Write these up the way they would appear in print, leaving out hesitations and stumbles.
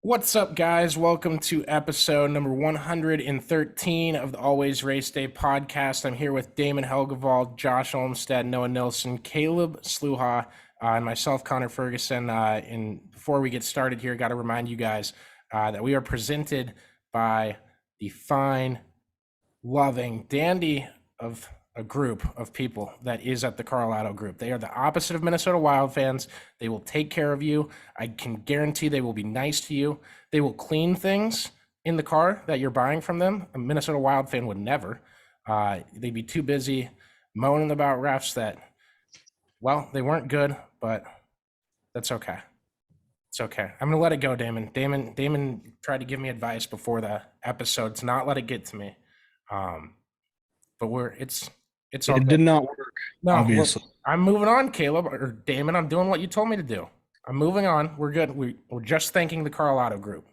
What's up, guys? Welcome to episode number 113 of the Always Race Day podcast. I'm here with Damon Helgevald, Josh Olmstead, Noah Nilsson, Caleb Sluha, and myself, Connor Ferguson. And before we get started here, got to remind you guys that we are presented by the fine, loving dandy of a group of people that is at the Carlisle Group. They are the opposite of Minnesota Wild fans. They will take care of you. I can guarantee they will be nice to you. They will clean things in the car that you're buying from them. A Minnesota Wild fan would never. They'd be too busy moaning about refs that, well, they weren't good, but that's okay. It's okay. I'm gonna let it go, Damon. Damon tried to give me advice before the episode to not let it get to me. But it's all It good. did not work, No, obviously. I'm moving on, Caleb or Damon. I'm doing what you told me to do. I'm moving on. We're good. We're just thanking the Carlisle Group.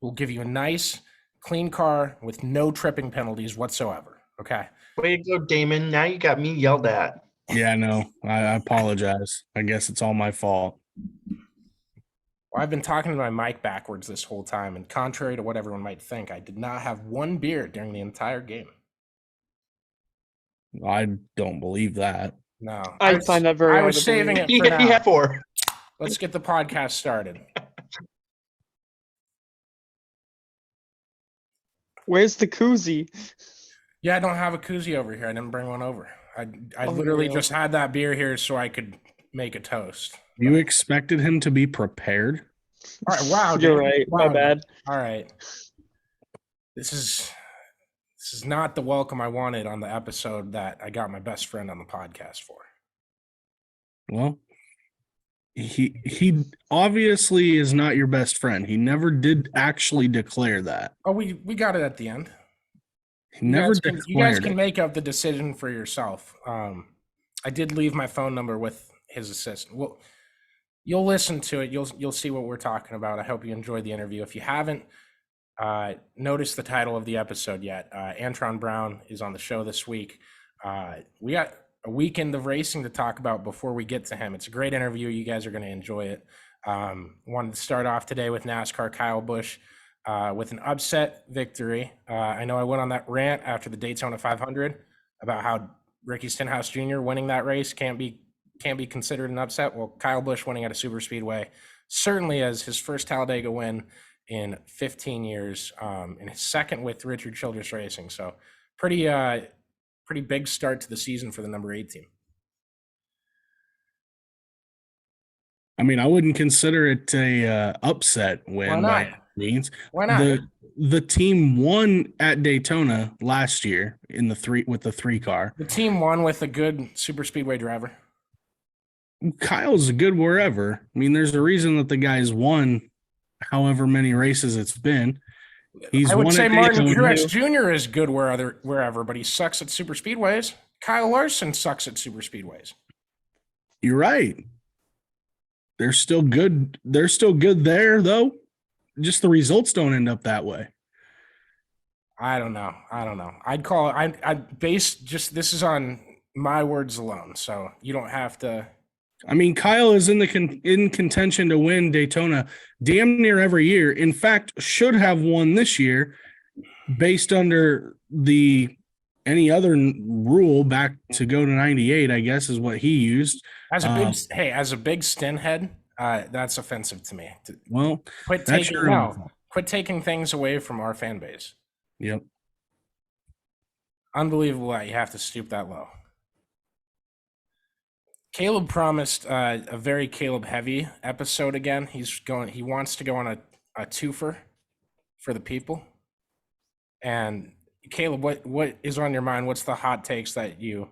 We'll give you a nice, clean car with no tripping penalties whatsoever. Okay. Way to go, Damon. Now you got me yelled at. Yeah, no, I apologize. I guess it's all my fault. Well, I've been talking to my mic backwards this whole time, and contrary to what everyone might think, I did not have one beer during the entire game. I don't believe that. No, I find that very I hard was to saving believe. it for now. Yeah, four. Let's get the podcast started. Where's the koozie? Yeah, I don't have a koozie over here. I didn't bring one over. I Oh, literally really? just had that beer here so I could make a toast. You expected him to be prepared? All right, wow, You're dude. right. Wow. My bad. All right. This is not the welcome I wanted on the episode that I got my best friend on the podcast for. Well, he obviously is not your best friend. He never did actually declare that. Oh, we got it at the end. He never You guys declared can it. make up the decision for yourself. I did leave my phone number with his assistant. Well, you'll listen to it. You'll see what we're talking about. I hope you enjoyed the interview. If you haven't noticed the title of the episode yet, Antron Brown is on the show this week. We got a weekend of racing to talk about before we get to him. It's a great interview. You guys are going to enjoy it. Wanted to start off today with NASCAR Kyle Busch with an upset victory. I know I went on that rant after the Daytona 500 about how Ricky Stenhouse Jr. winning that race can't be considered an upset. Well, Kyle Busch winning at a super speedway certainly as his first Talladega win in 15 years, and his second with Richard Childress Racing. So pretty big start to the season for the number 8 team. I mean, I wouldn't consider it a upset win by any means. Why not? The team won at Daytona last year with the 3 car. The team won with a good super speedway driver. Kyle's good wherever. I mean, there's a reason that the guy's won however many races it's been. I would say Martin Daytona. Truex Jr. is good wherever, but he sucks at super speedways. Kyle Larson sucks at super speedways. You're right. They're still good. They're still good there, though. Just the results don't end up that way. I don't know. I'd call it. I'd base just this is on my words alone, so you don't have to. I mean, Kyle is in contention to win Daytona damn near every year. In fact, should have won this year based under any other rule back to go to 98, I guess, is what he used. As a big Sten head, that's offensive to me. Well, Quit taking things away from our fan base. Yep. Unbelievable that you have to stoop that low. Caleb promised a very Caleb heavy episode again. He wants to go on a twofer for the people. And Caleb, what is on your mind? What's the hot takes that you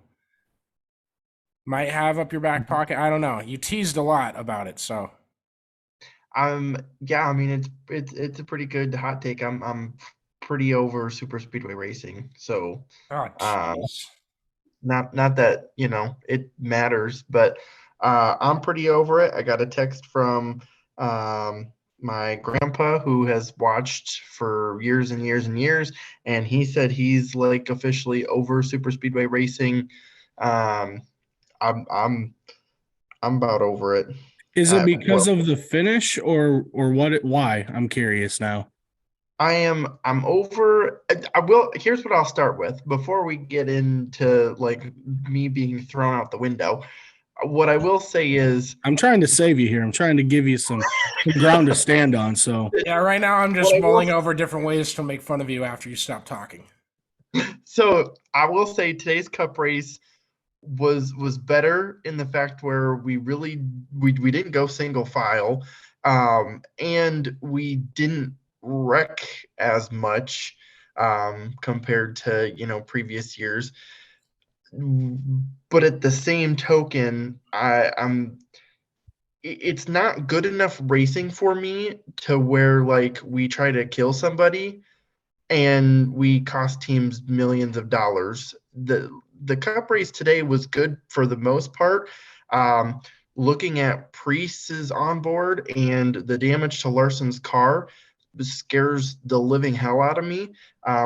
might have up your back pocket? I don't know. You teased a lot about it, so. Yeah, I mean it's a pretty good hot take. I'm pretty over super speedway racing. So not that, it matters, but I'm pretty over it. I got a text from my grandpa who has watched for years and years and years, and he said he's like officially over super speedway racing. I'm about over it. Is it because Well, of the finish or why? I'm curious now. I'm over. I will. Here's what I'll start with before we get into like me being thrown out the window. What I will say is, I'm trying to save you here. I'm trying to give you some ground to stand on. So Yeah, right now I'm just What I will- mulling over different ways to make fun of you after you stop talking. so I will say today's Cup race was better in the fact where we didn't go single file, and we didn't wreck as much compared to previous years. But at the same token, it's not good enough racing for me to where like we try to kill somebody and we cost teams millions of dollars. The Cup race today was good for the most part. Looking at Priest's onboard and the damage to Larson's car scares the living hell out of me.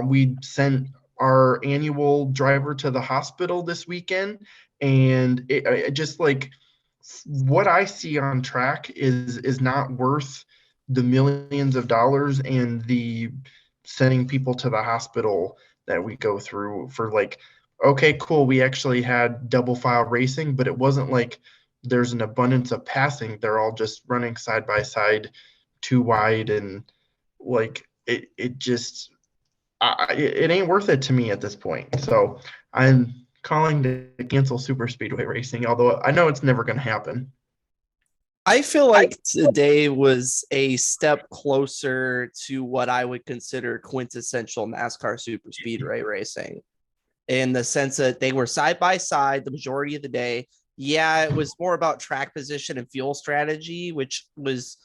We sent our annual driver to the hospital this weekend, and it just like what I see on track is not worth the millions of dollars and the sending people to the hospital that we go through for like, okay, cool, we actually had double file racing, but it wasn't like there's an abundance of passing. They're all just running side by side, too wide, and like it just it ain't worth it to me at this point. So I'm calling to cancel super speedway racing, although I know it's never going to happen. I feel like today was a step closer to what I would consider quintessential NASCAR super speedway racing, in the sense that they were side by side the majority of the day. Yeah, it was more about track position and fuel strategy, which was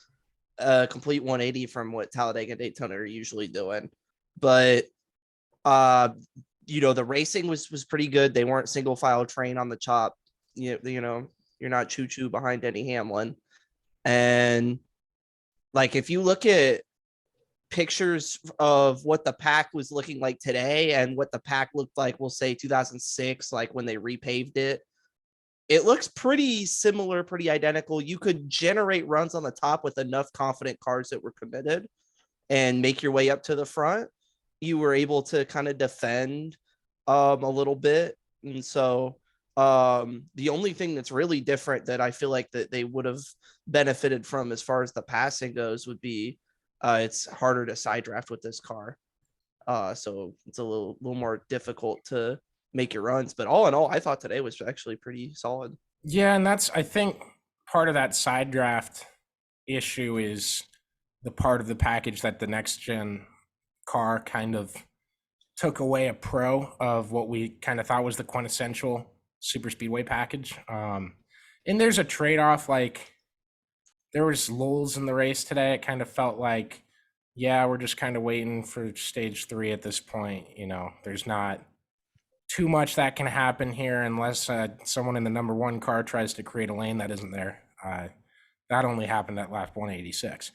a complete 180 from what Talladega and Daytona are usually doing. But the racing was pretty good. They weren't single file train on the chop. You know, you're not choo-choo behind Denny Hamlin. And like, if you look at pictures of what the pack was looking like today and what the pack looked like, we'll say 2006, like when they repaved it, it looks pretty similar, pretty identical. You could generate runs on the top with enough confident cars that were committed and make your way up to the front. You were able to kind of defend a little bit. And so the only thing that's really different that I feel like that they would have benefited from as far as the passing goes would be it's harder to side draft with this car. So it's a little more difficult to make your runs. But all in all, I thought today was actually pretty solid. Yeah, and that's, I think, part of that side draft issue is the part of the package that the next gen car kind of took away a pro of what we kind of thought was the quintessential super speedway package. And there's a trade-off, like there was lulls in the race today. It kind of felt like, yeah, we're just kind of waiting for stage 3 at this point. There's not too much that can happen here unless someone in the number 1 car tries to create a lane that isn't there. That only happened at lap 186.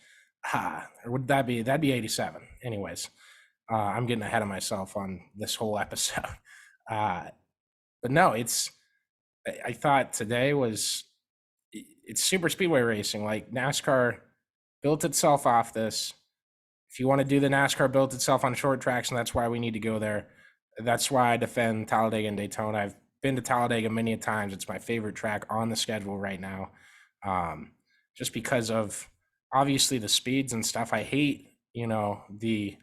Or would that'd be 87. Anyways, I'm getting ahead of myself on this whole episode. But no, I thought today it's super speedway racing. Like NASCAR built itself off this. If you want to do the NASCAR built itself on short tracks, and that's why we need to go there. That's why I defend Talladega and Daytona. I've been to Talladega many times. It's my favorite track on the schedule right now. Just because of obviously the speeds and stuff. I hate, the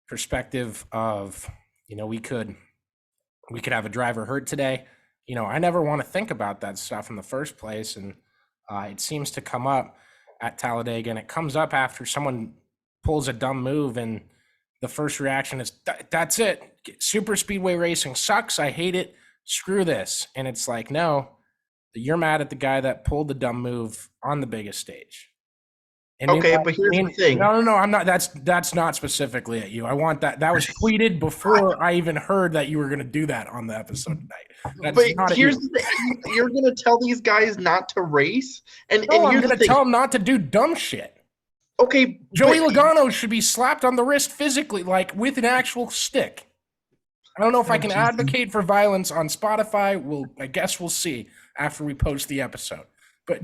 perspective of, we could have a driver hurt today. I never want to think about that stuff in the first place. And it seems to come up at Talladega, and it comes up after someone pulls a dumb move, and the first reaction is, that's it. Super speedway racing sucks. I hate it. Screw this. And it's like, no, you're mad at the guy that pulled the dumb move on the biggest stage. And okay, but here's the thing. No, I'm not. That's not specifically at you. I want that. That was tweeted before I even heard that you were going to do that on the episode tonight. That's but here's the thing. You're going to tell these guys not to race? And I'm here's going to tell them not to do dumb shit. Okay. Joey Logano should be slapped on the wrist physically, like with an actual stick. I don't know if I can advocate for violence on Spotify. I guess we'll see after we post the episode. But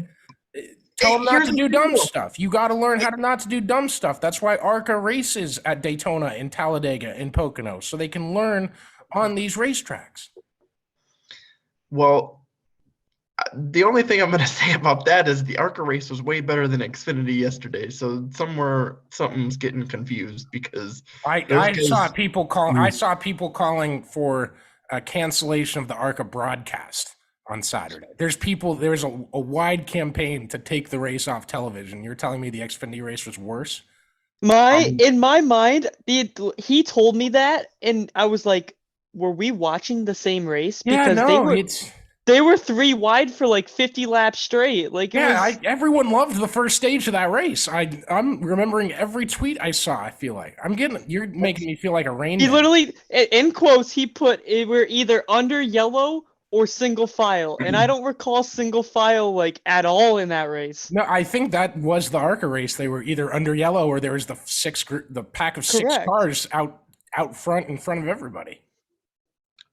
Tell them not Here's to the do deal. dumb stuff. You got to learn how to not to do dumb stuff. That's why ARCA races at Daytona, in Talladega, in Pocono, so they can learn on these racetracks. Well, the only thing I'm going to say about that is the ARCA race was way better than Xfinity yesterday. So somewhere something's getting confused because I guys- saw people calling for a cancellation of the ARCA broadcast on Saturday. There was a wide campaign to take the race off television. You're telling me the Xfinity race was worse? In my mind, he told me that, and I was like, were we watching the same race? Because they were 3 wide for like 50 laps straight. Like everyone loved the first stage of that race. I'm remembering every tweet I saw. I feel like you're making me feel like a rain. He literally, in quotes, he put we're either under yellow or single file, and I don't recall single file like at all in that race. No, I think that was the ARCA race. They were either under yellow or there was the pack of 6 Correct. cars out front in front of everybody.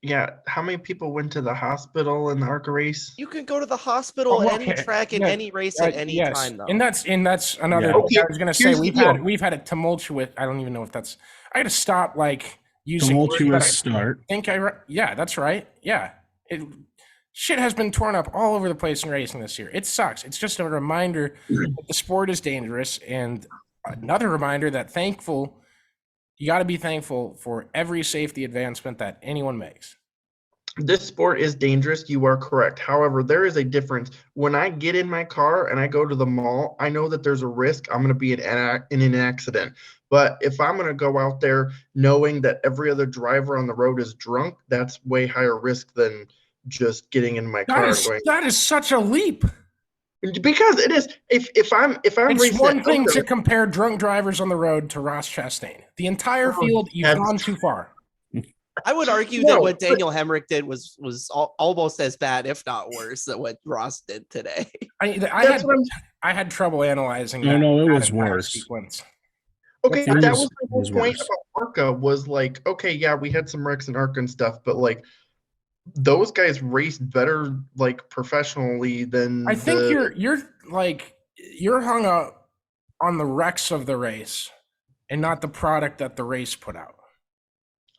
Yeah, how many people went to the hospital in the ARCA race? You can go to the hospital at any okay. track in Yeah, any race at any yes. time, though. And that's another. Yeah. Okay, I was gonna say here's the deal. we've had a tumultuous. I don't even know if that's. I got to stop using words that Tumultuous start. Yeah, that's right. Yeah, shit has been torn up all over the place in racing this year. It sucks. It's just a reminder that the sport is dangerous, and another reminder that you got to be thankful for every safety advancement that anyone makes. This sport is dangerous. You are correct. However, there is a difference. When I get in my car and I go to the mall, I know that there's a risk I'm going to be in an accident. But if I'm going to go out there knowing that every other driver on the road is drunk, that's way higher risk than just getting in my car and going. That is such a leap. Because it is. If I'm It's racing one at thing Pocono- to compare drunk drivers on the road to Ross Chastain. The entire field, you've that's- gone too far. I would argue No, that what Daniel Hemrick did was almost as bad, if not worse, than what Ross did today. I had trouble analyzing. No, it was entire worse. sequence. Okay, It that was- was the it whole was point worse. about ARCA was like, okay, yeah, we had some wrecks in ARCA and stuff, but like those guys raced better like professionally than I think you're hung up on the wrecks of the race and not the product that the race put out.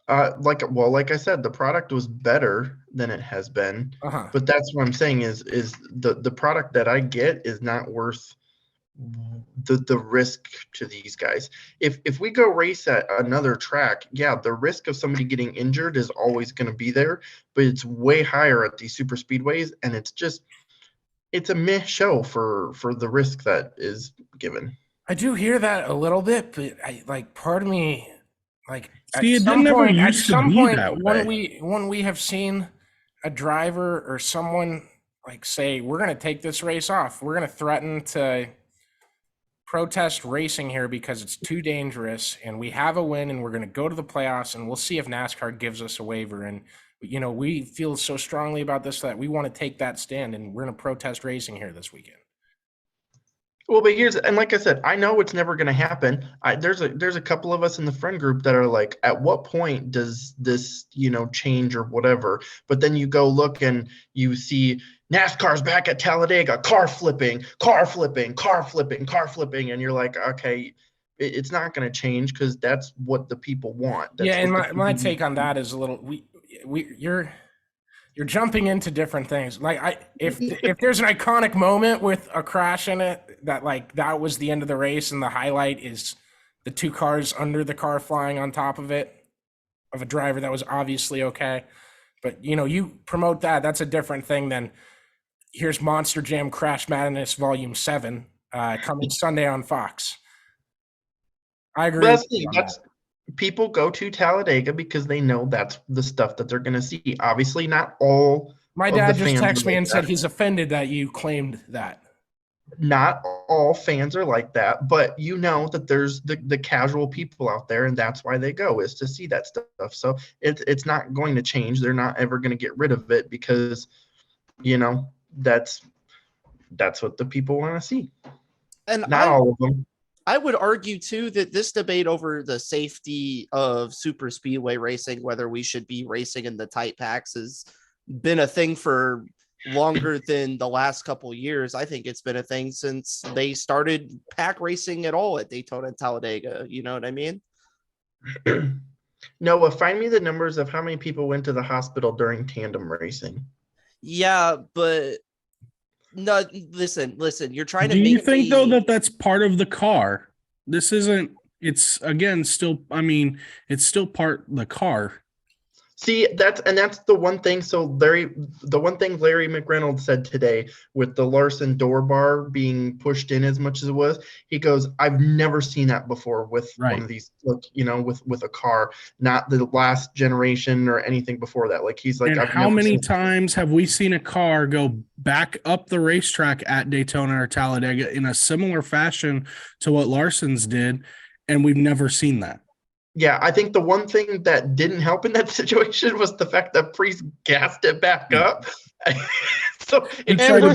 like I said, the product was better than it has been, Uh-huh. but that's what I'm saying is the product that I get is not worth the risk to these guys. If we go race at another track, yeah, the risk of somebody getting injured is always going to be there, but it's way higher at these super speedways, and it's a meh show for the risk that is given. I do hear that a little bit, but part of me See, it didn't ever used to be that way. when we have seen a driver or someone say, we're going to take this race off, we're going to threaten to protest racing here because it's too dangerous, and we have a win, and we're going to go to the playoffs, and we'll see if NASCAR gives us a waiver. And we feel so strongly about this that we want to take that stand, and we're going to protest racing here this weekend. Well, but like I said, I know it's never going to happen. There's a couple of us in the friend group that are like, at what point does this, change or whatever? But then you go look and you see NASCAR's back at Talladega, car flipping, and you're like, okay, it's not going to change because that's what the people want. And my take on that is a little you're jumping into different things. If there's an iconic moment with a crash in it that was the end of the race, and the highlight is the 2 cars under the car flying on top of it, of a driver that was obviously okay. But you promote that's a different thing than here's Monster Jam Crash Madness Volume 7 coming Sunday on Fox. I agree. That's people go to Talladega because they know that's the stuff that they're going to see. Obviously, not all. My dad just texted me and said he's offended that you claimed that. Not all fans are like that, but that there's the casual people out there, and that's why they go, is to see that stuff. So it's not going to change. They're not ever going to get rid of it because, that's what the people want to see. And not all of them. I would argue too that this debate over the safety of super speedway racing, whether we should be racing in the tight packs, has been a thing for longer than the last couple of years. I think it's been a thing since they started pack racing at all at Daytona and Talladega. You know what I mean? Noah, find me the numbers of how many people went to the hospital during tandem racing. Yeah, but no, listen. You're trying to. Do you think though that that's part of the car? This isn't. It's again still. I mean, it's still part of the car. See, that's the one thing. So the one thing Larry McReynolds said today with the Larson door bar being pushed in as much as it was, he goes, I've never seen that before with one of these, with a car, not the last generation or anything before that. Like he's like, and how many times have we seen a car go back up the racetrack at Daytona or Talladega in a similar fashion to what Larson's did, and we've never seen that? Yeah, I think the one thing that didn't help in that situation was the fact that Priest gassed it back up. So we're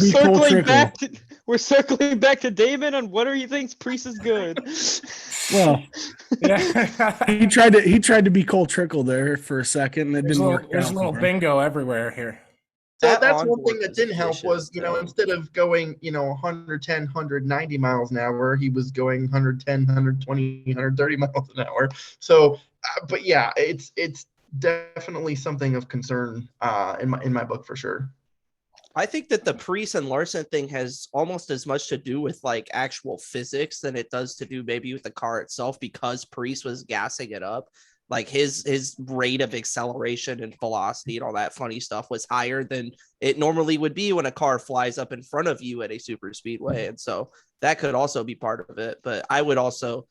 circling back to Damon on whether he thinks Priest is good. Well, he tried to be Cole Trickle there for a second, and it didn't work. There's a little bingo everywhere here. So that's one thing that didn't help was, instead of going, 110, 190 miles an hour, he was going 110, 120, 130 miles an hour. So, but yeah, it's definitely something of concern in my book for sure. I think that the Priest and Larson thing has almost as much to do with like actual physics than it does to do maybe with the car itself, because Priest was gassing it up. Like his rate of acceleration and velocity and all that funny stuff was higher than it normally would be when a car flies up in front of you at a super speedway. And so that could also be part of it. But I would also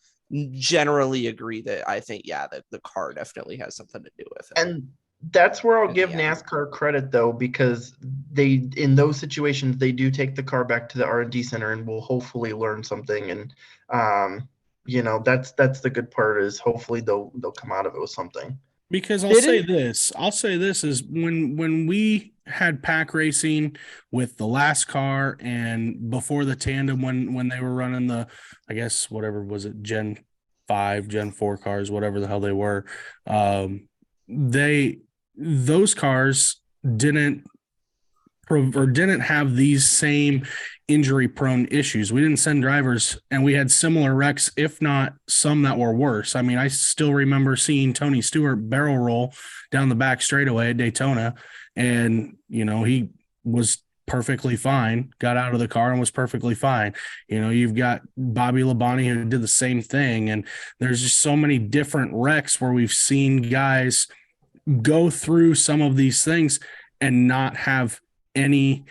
generally agree that I think, that the car definitely has something to do with it. And that's where I'll give NASCAR credit, though, because in those situations, they do take the car back to the R&D center and will hopefully learn something. And, that's the good part, is hopefully they'll come out of it with something. Because I'll say this is when we had pack racing with the last car and before the tandem, when they were running the, I guess, whatever was it, Gen 5, Gen 4 cars, whatever the hell they were, those cars didn't have these same injury prone issues. We didn't send drivers, and we had similar wrecks, if not some that were worse. I mean, I still remember seeing Tony Stewart barrel roll down the back straightaway at Daytona, and he was perfectly fine, got out of the car and was perfectly fine. You've got Bobby Labonte who did the same thing, and there's just so many different wrecks where we've seen guys go through some of these things and not have any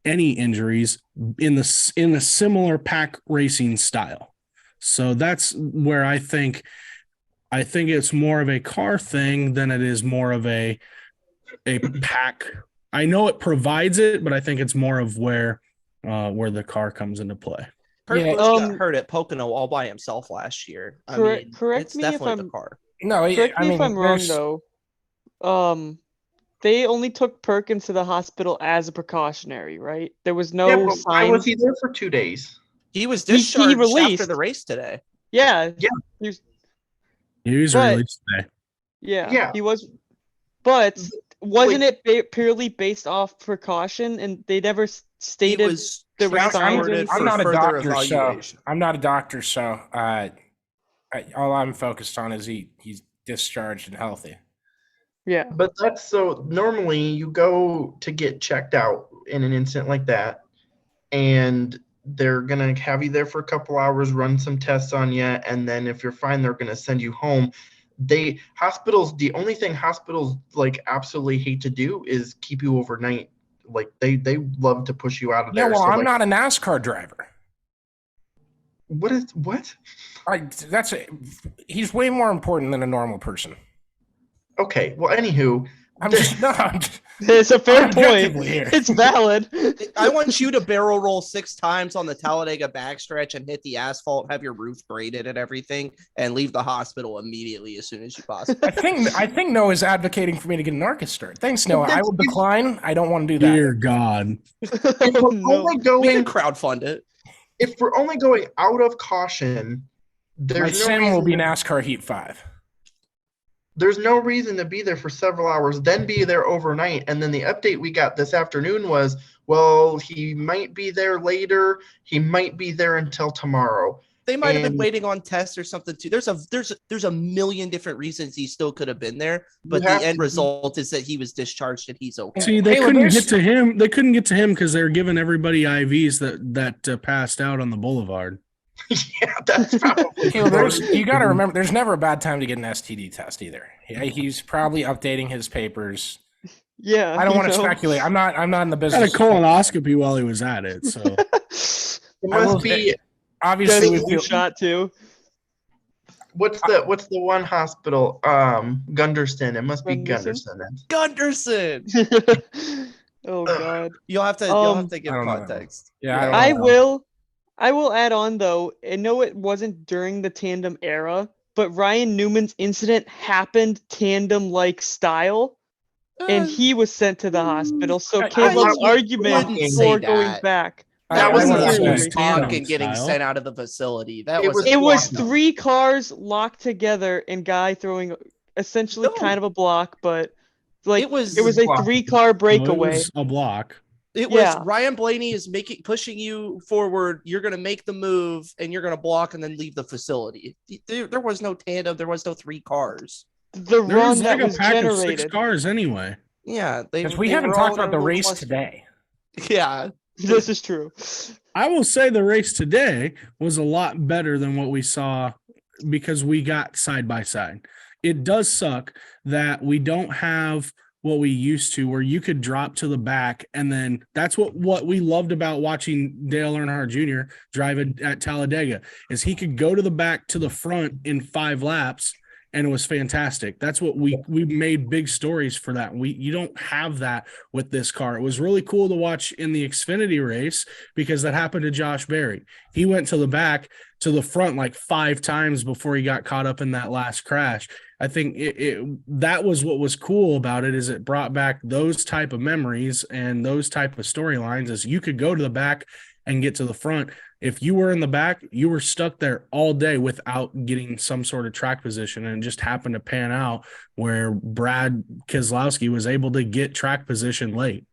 injuries in a similar pack racing style. So that's where I think it's more of a car thing than it is more of a pack. I know it provides it, but I think it's more of where the car comes into play. Kurt got hurt at Pocono all by himself last year. Correct me if I'm the car. No, correct me if I'm wrong though. They only took Perkins to the hospital as a precautionary, right? There was no sign. Why was he there for 2 days? He was discharged after the race today. Yeah. He was released today. Yeah, he was. But wasn't it purely based off precaution? And they never stated there was signs. I'm not a doctor, so all I'm focused on is he's discharged and healthy. Yeah. But that's so normally you go to get checked out in an incident like that, and they're going to have you there for a couple hours, run some tests on you, and then if you're fine, they're going to send you home. The only thing hospitals like absolutely hate to do is keep you overnight. Like they love to push you out of there. Yeah, well, I'm not a NASCAR driver. What? He's way more important than a normal person. Okay, well, anywho, it's a fair point. It's valid. I want you to barrel roll 6 times on the Talladega backstretch and hit the asphalt, have your roof braided and everything, and leave the hospital immediately as soon as you possibly. I think Noah's advocating for me to get an Archistar. Thanks, Noah. I will decline. I don't want to do that. Dear God. If we're only going, we can crowdfund it. If we're only going out of caution, my sim will be NASCAR Heat 5. there's no reason to be there for several hours, then be there overnight. And then the update we got this afternoon was, well, he might be there later. He might be there until tomorrow. They might have been waiting on tests or something too. There's a million different reasons he still could have been there, but the end result is that he was discharged and he's okay. See, they couldn't get to him. They couldn't get to him because they were giving everybody IVs that passed out on the boulevard. Yeah, that's probably. You got to remember, there's never a bad time to get an STD test either. He's probably updating his papers. Yeah, I don't want to speculate. I'm not in the business. Had a colonoscopy while he was at it, so it must be. Obviously, we feel shot too. What's the one hospital? Gunderson. It must be Gunderson. Gunderson. Oh God. You'll have to give context. Yeah, I will add on though. I know it wasn't during the tandem era, but Ryan Newman's incident happened tandem-like style, and he was sent to the hospital. So Caleb's argument for going back. That was talk and getting sent out of the facility. It was 3 cars locked together and guy throwing essentially kind of a block, but like it was a 3-car breakaway. It was a block. It was Ryan Blaney is pushing you forward. You're going to make the move and you're going to block and then leave the facility. There was no tandem. There was no 3 cars. The run that was generated. Of 6 cars anyway. Yeah, because we haven't talked about the race today. Yeah. This is true. I will say the race today was a lot better than what we saw because we got side by side. It does suck that we don't have what we used to, where you could drop to the back, and then that's what we loved about watching Dale Earnhardt Jr. drive at Talladega, is he could go to the back to the front in 5 laps. And it was fantastic. That's what we made big stories for that. You don't have that with this car. It was really cool to watch in the Xfinity race because that happened to Josh Berry. He went to the back to the front like 5 times before he got caught up in that last crash. I think that was what was cool about it, is it brought back those type of memories and those type of storylines, as you could go to the back and get to the front. If you were in the back, you were stuck there all day without getting some sort of track position, and it just happened to pan out where Brad Keselowski was able to get track position late.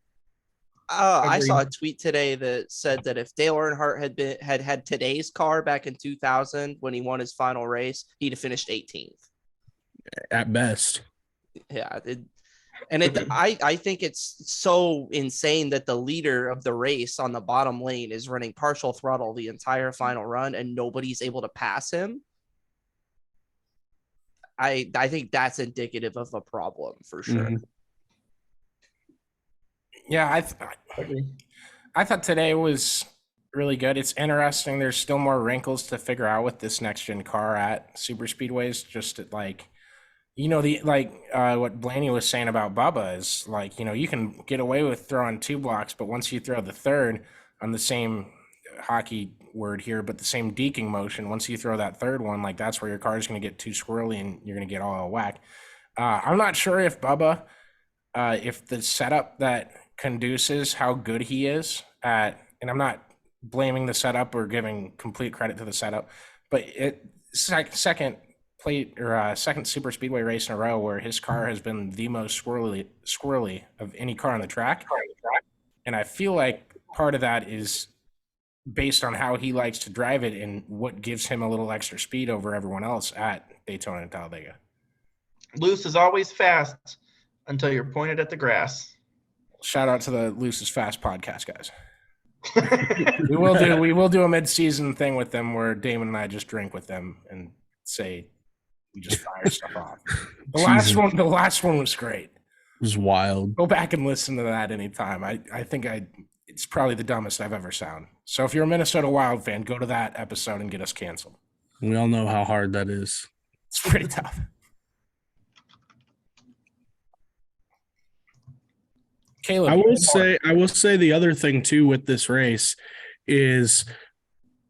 I saw a tweet today that said that if Dale Earnhardt had today's car back in 2000 when he won his final race, he'd have finished 18th. At best. Yeah. I think it's so insane that the leader of the race on the bottom lane is running partial throttle the entire final run and nobody's able to pass him. I think that's indicative of a problem for sure. Mm-hmm. Yeah, I thought today was really good. It's interesting. There's still more wrinkles to figure out with this next gen car at super speedways. Just like, what Blaney was saying about Bubba is like, you can get away with throwing 2 blocks, but once you throw the third on the same hockey word here, but the same deking motion, once you throw that third one, like that's where your car is going to get too squirrely and you're going to get all out of whack. I'm not sure if Bubba, if the setup that conduces how good he is at, and I'm not blaming the setup or giving complete credit to the setup, but second super speedway race in a row where his car has been the most squirrely of any car on the track. And I feel like part of that is based on how he likes to drive it and what gives him a little extra speed over everyone else at Daytona and Talladega. Loose is always fast until you're pointed at the grass. Shout out to the Loose is Fast podcast, guys. we will do a mid-season thing with them where Damon and I just drink with them and say we just fire stuff off. The last one was great. It was wild. Go back and listen to that anytime. I think it's probably the dumbest I've ever sounded. So if you're a Minnesota Wild fan, go to that episode and get us canceled. We all know how hard that is. It's pretty tough. Caleb, I will say the other thing too with this race is,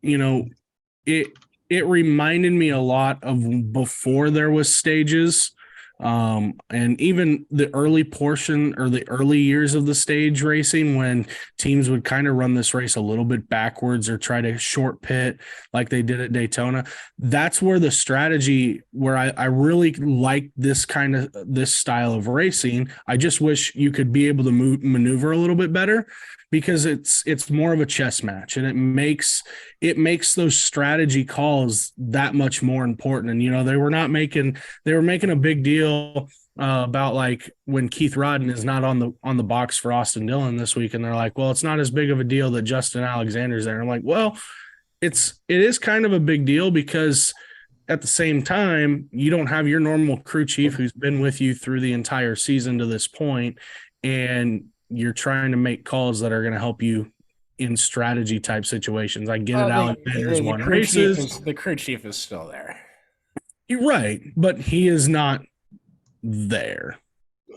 it reminded me a lot of before there was stages And even the early portion or the early years of the stage racing, when teams would kind of run this race a little bit backwards or try to short pit like they did at Daytona, that's where the strategy, where I really like this style of racing. I just wish you could be able to maneuver a little bit better, because it's more of a chess match, and it makes those strategy calls that much more important. And they were making a big deal about, like, when Keith Rodden is not on the box for Austin Dillon this week, and they're like, well, it's not as big of a deal that Justin Alexander's there. I'm like, well, it is kind of a big deal, because at the same time, you don't have your normal crew chief who's been with you through the entire season to this point, and you're trying to make calls that are going to help you in strategy type situations. I get it. Alexander's won races. The crew chief is still there. You're right, but he is not there.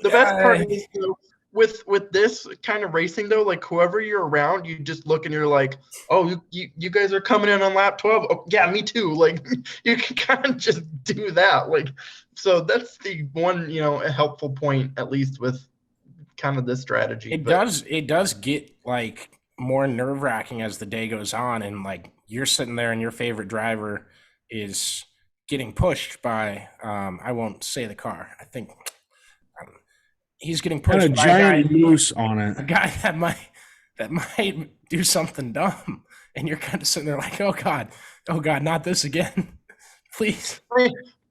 The best part is, with this kind of racing, though, like, whoever you're around, you just look and you're like, oh, you guys are coming in on lap 12. Oh, yeah, me too. Like, you can kind of just do that. Like, so that's the one, a helpful point, at least with kind of this strategy. It does get, like, more nerve-wracking as the day goes on, and, like, you're sitting there and your favorite driver is getting pushed by I won't say the car. I think he's getting pushed by a giant moose on it. A guy that might do something dumb, and you're kind of sitting there like, oh god, not this again. Please.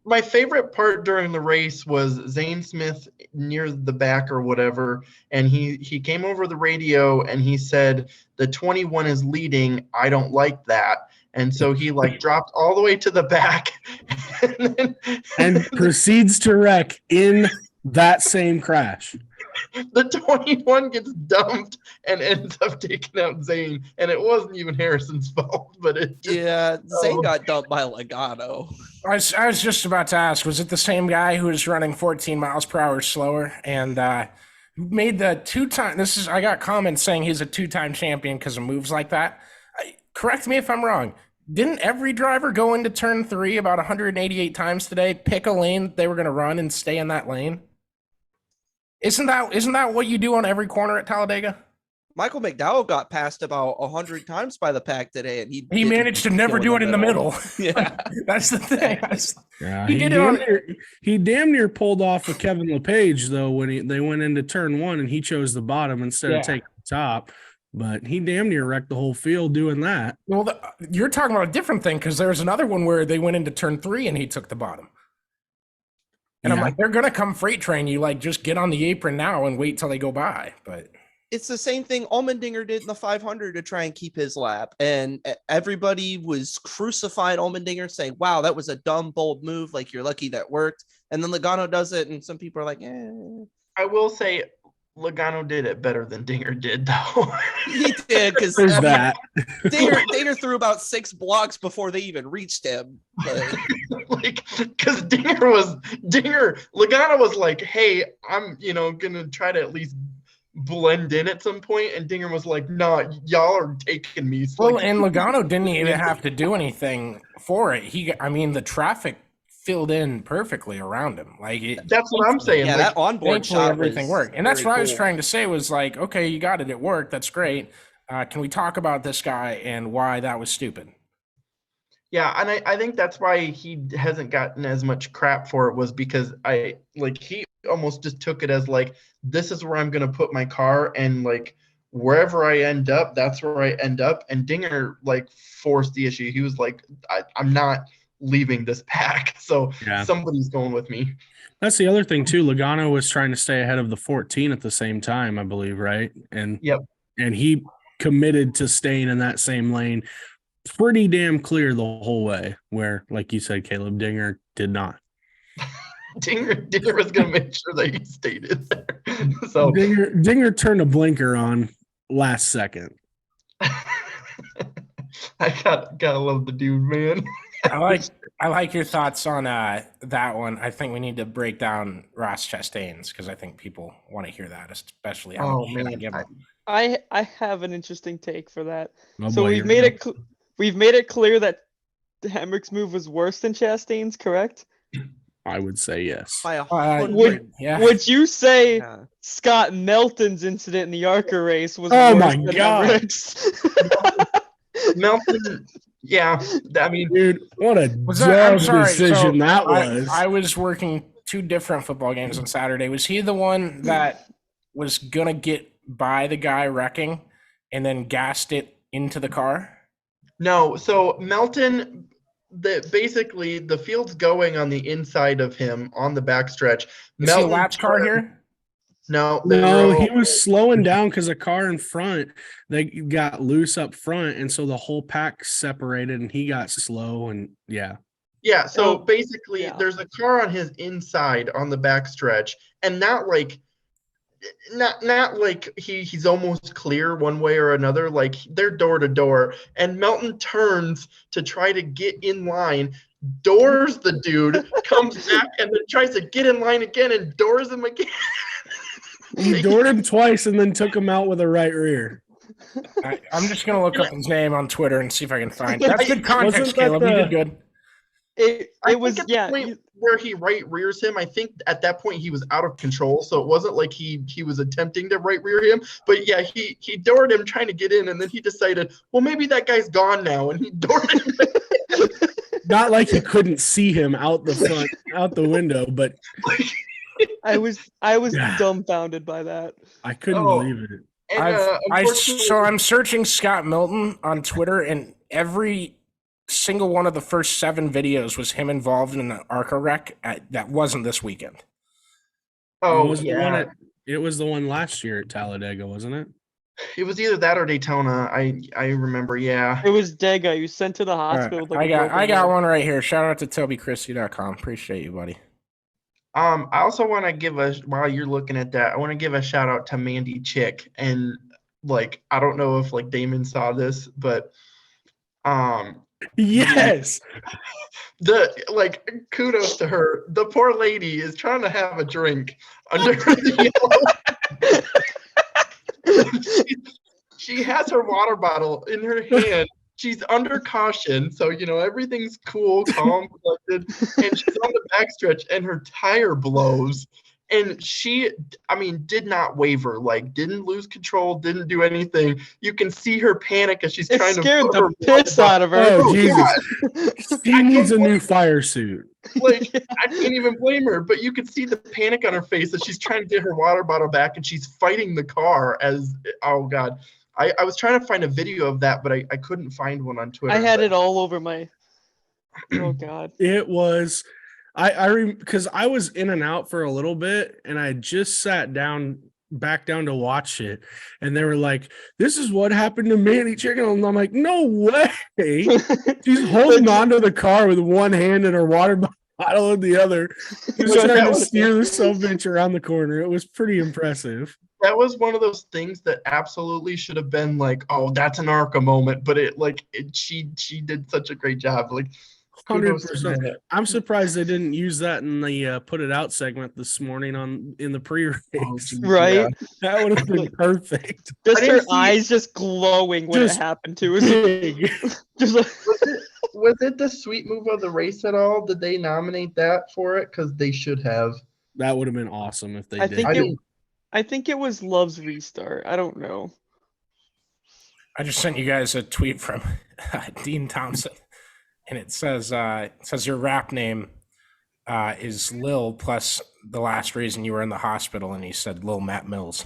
My favorite part during the race was Zane Smith near the back or whatever, and he came over the radio and he said, the 21 is leading. I don't like that. And so he, like, dropped all the way to the back and proceeds to wreck in that same crash. The 21 gets dumped and ends up taking out Zane, and it wasn't even Harrison's fault, but Zane got dumped by Logano. I was just about to ask, was it the same guy who was running 14 miles per hour slower and made the two-time? I got comments saying he's a two-time champion because of moves like that. Correct me if I'm wrong. Didn't every driver go into turn 3 about 188 times today, pick a lane they were going to run and stay in that lane? Isn't that what you do on every corner at Talladega? Michael McDowell got passed about 100 times by the pack today, and he managed to never do it in the middle. Yeah, that's the thing. He damn near pulled off of Kevin LePage though when they went into turn 1 and he chose the bottom instead of taking the top. But he damn near wrecked the whole field doing that. Well, you're talking about a different thing, because there was another one where they went into turn 3 and he took the bottom. And I'm like, they're going to come freight train you. Like, just get on the apron now and wait till they go by. But it's the same thing Allmendinger did in the 500 to try and keep his lap. And everybody was crucifying Allmendinger, saying, wow, that was a dumb, bold move. Like, you're lucky that worked. And then Logano does it, and some people are like, eh. I will say Logano did it better than Dinger did, though. He did, because Dinger threw about 6 blocks before they even reached him. Because Logano was like, hey, I'm gonna try to at least blend in at some point, and Dinger was like, nah, y'all are taking me. So and Logano didn't even have to do anything for it. The traffic filled in perfectly around him. That's what I'm saying. Yeah, that onboard shot, everything worked. And that's what I was trying to say was like, okay, you got it. It worked. That's great. Can we talk about this guy and why that was stupid? Yeah, and I think that's why he hasn't gotten as much crap for it, was because he almost just took it as like, this is where I'm going to put my car, and like wherever I end up, that's where I end up. And Dinger like forced the issue. He was like, I'm not leaving this pack, so somebody's going with me. That's the other thing too. Logano was trying to stay ahead of the 14 at the same time, I believe, right? And he committed to staying in that same lane pretty damn clear the whole way, where, like you said, Caleb, Dinger did not. Dinger was going to make sure that he stayed in there. So Dinger turned a blinker on last second. I gotta love the dude, man. I like your thoughts on that one. I think we need to break down Ross Chastain's, because I think people want to hear that, especially how I have an interesting take for that. Oh, so boy, we've made it clear that Hemrick's move was worse than Chastain's, correct? I would say yes. By 100. Would you say Scott Melton's incident in the ARCA race was Oh worse my than God. Rick's? Melton, yeah. I mean, dude, what a I'm sorry. decision that was. I was working 2 different football games on Saturday. Was he the one that was gonna get by the guy wrecking and then gassed it into the car? No. So Melton, basically the field's going on the inside of him on the backstretch. Is he a latch car here? No, he was slowing down because a car in front, they got loose up front, and so the whole pack separated, and he got slow, and yeah. So basically, there's a car on his inside on the backstretch, and not like he's almost clear one way or another. Like they're door to door, and Melton turns to try to get in line. Doors the dude, comes back, and then tries to get in line again and doors him again. He doored him twice and then took him out with a right rear. I'm just going to look up his name on Twitter and see if I can find it. That's good context, Caleb. You did good. It was where he right rears him. I think at that point he was out of control, so it wasn't like he was attempting to right rear him. But yeah, he doored him trying to get in, and then he decided, well, maybe that guy's gone now, and he doored him. Not like he couldn't see him out the window, but I was dumbfounded by that. I couldn't believe it. So I'm searching Scott Melton on Twitter, and every single one of the first 7 videos was him involved in an ARCA wreck that wasn't this weekend. Oh, it was the one last year at Talladega, wasn't it? It was either that or Daytona. I remember, yeah. It was Dega. You sent to the hospital. Right. I got one right here. Shout out to TobyChristie.com. Appreciate you, buddy. I also want to give while you're looking at that, I want to give a shout out to Mandy Chick. And like, I don't know if like Damon saw this, but yes. Kudos to her. The poor lady is trying to have a drink under the yellow. She has her water bottle in her hand. She's under caution, so everything's cool, calm, collected, and she's on the backstretch, and her tire blows, and she, did not waver, like didn't lose control, didn't do anything. You can see her panic as she's trying to scared the piss out of her. Oh Jesus! She needs a new fire suit. Like I can't even blame her, but you could see the panic on her face as she's trying to get her water bottle back, and she's fighting the car oh God. I was trying to find a video of that, but I couldn't find one on Twitter. I had it all over my. Oh God! It was, because I was in and out for a little bit, and I just sat back down to watch it, and they were like, "This is what happened to Mandy Chicken," and I'm like, "No way!" She's holding onto the car with one hand and her water bottle in the other, just trying to steer the son-bitch around the corner. It was pretty impressive. That was one of those things that absolutely should have been like, oh, that's an ARCA moment, but she did such a great job. Like 100%. I'm surprised they didn't use that in the put it out segment this morning in the pre-race. Right? Yeah. That would have been perfect. Just her eyes just glowing when it happened to her. Just like, was it the sweet move of the race at all? Did they nominate that for it? Because they should have. That would have been awesome if they did. I think it was Love's Restart. I don't know. I just sent you guys a tweet from Dean Thompson, and it says your rap name is Lil plus the last reason you were in the hospital, and he said Lil Matt Mills.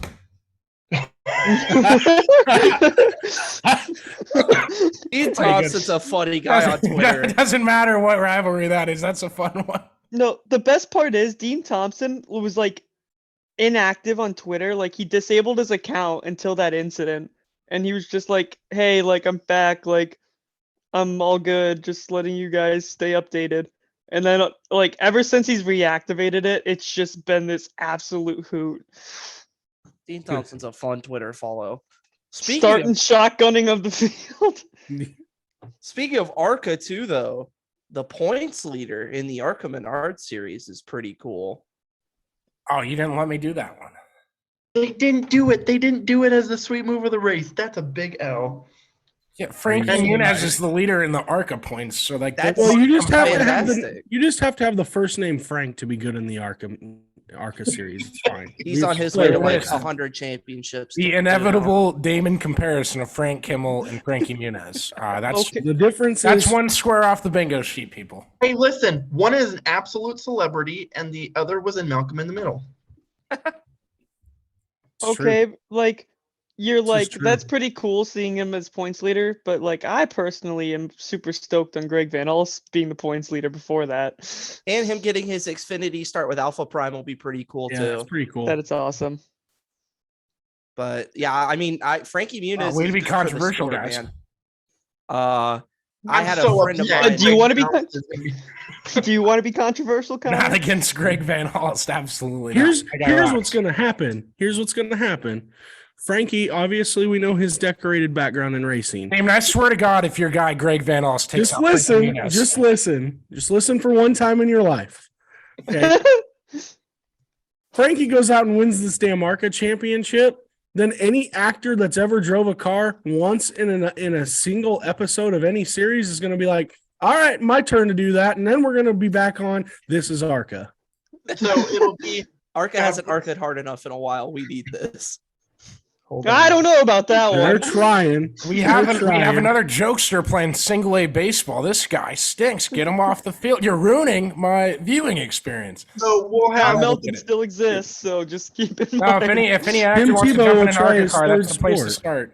Dean Thompson's a funny guy on Twitter. It doesn't matter what rivalry that is. That's a fun one. No, the best part is Dean Thompson was like inactive on Twitter. Like he disabled his account until that incident, and he was just like, hey, like I'm back, like I'm all good, just letting you guys stay updated. And then like ever since he's reactivated it, it's just been this absolute hoot. Dean Thompson's a fun Twitter follow. Starting shotgunning of the field. Speaking of ARCA too, though, the points leader in the ARCA Menard series is pretty cool. Oh, you didn't let me do that one. They didn't do it. They didn't do it as the sweet move of the race. That's a big L. Yeah, Frankie Muniz is the leader in the ARCA points. So like, you just have to have the first name Frank to be good in the ARCA series. It's fine. He's on his way to like 100 championships. The inevitable Damon comparison of Frank Kimmel and Frankie Muniz. That's the difference. That's one square off the bingo sheet, people. Hey, listen, one is an absolute celebrity, and the other was in Malcolm in the Middle. Okay, true. Like you're like that's pretty cool seeing him as points leader, but like I personally am super stoked on Greg Van Alst being the points leader before that, and him getting his Xfinity start with Alpha Prime will be pretty cool too. That's pretty cool. That it's awesome. But yeah, I mean, Frankie Muniz. Way to be controversial, guys. Man. I had a friend of mine. Do you want to be? Do you want to be controversial? Not against Greg Van Alst, absolutely. Here's what's going to happen. Frankie, obviously, we know his decorated background in racing. I swear to God, if your guy Greg Van Alst takes just listen for one time in your life. Okay? Frankie goes out and wins this damn ARCA championship. Then any actor that's ever drove a car once in a single episode of any series is going to be like, all right, my turn to do that. And then we're going to be back on This Is ARCA. So it'll be ARCA hasn't ARCA'd hard enough in a while. We need this. I don't know about that one. They're trying. We have another jokester playing single A baseball. This guy stinks. Get him off the field. You're ruining my viewing experience. So we'll have Melton still exists, so just keep in mind. If any actor wants to jump in an ARCA car, that's the place to start.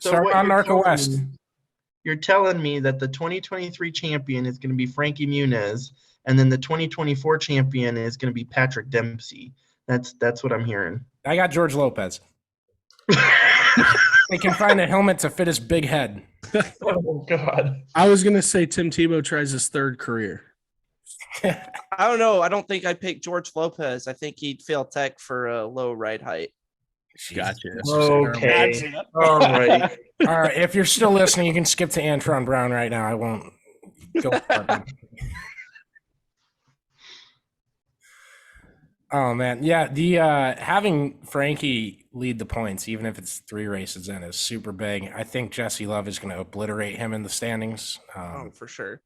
Start on ARCA West. You're telling me that the 2023 champion is going to be Frankie Muniz, and then the 2024 champion is going to be Patrick Dempsey. That's what I'm hearing. I got George Lopez. They can find a helmet to fit his big head. Oh, God. I was going to say Tim Tebow tries his third career. I don't know. I don't think I'd pick George Lopez. I think he'd fail tech for a low ride height. Gotcha. Okay. All right. All right. If you're still listening, you can skip to Antron Brown right now. I won't go further. Oh man, yeah. The having Frankie lead the points, even if it's 3 races in, is super big. I think Jesse Love is going to obliterate him in the standings. For sure.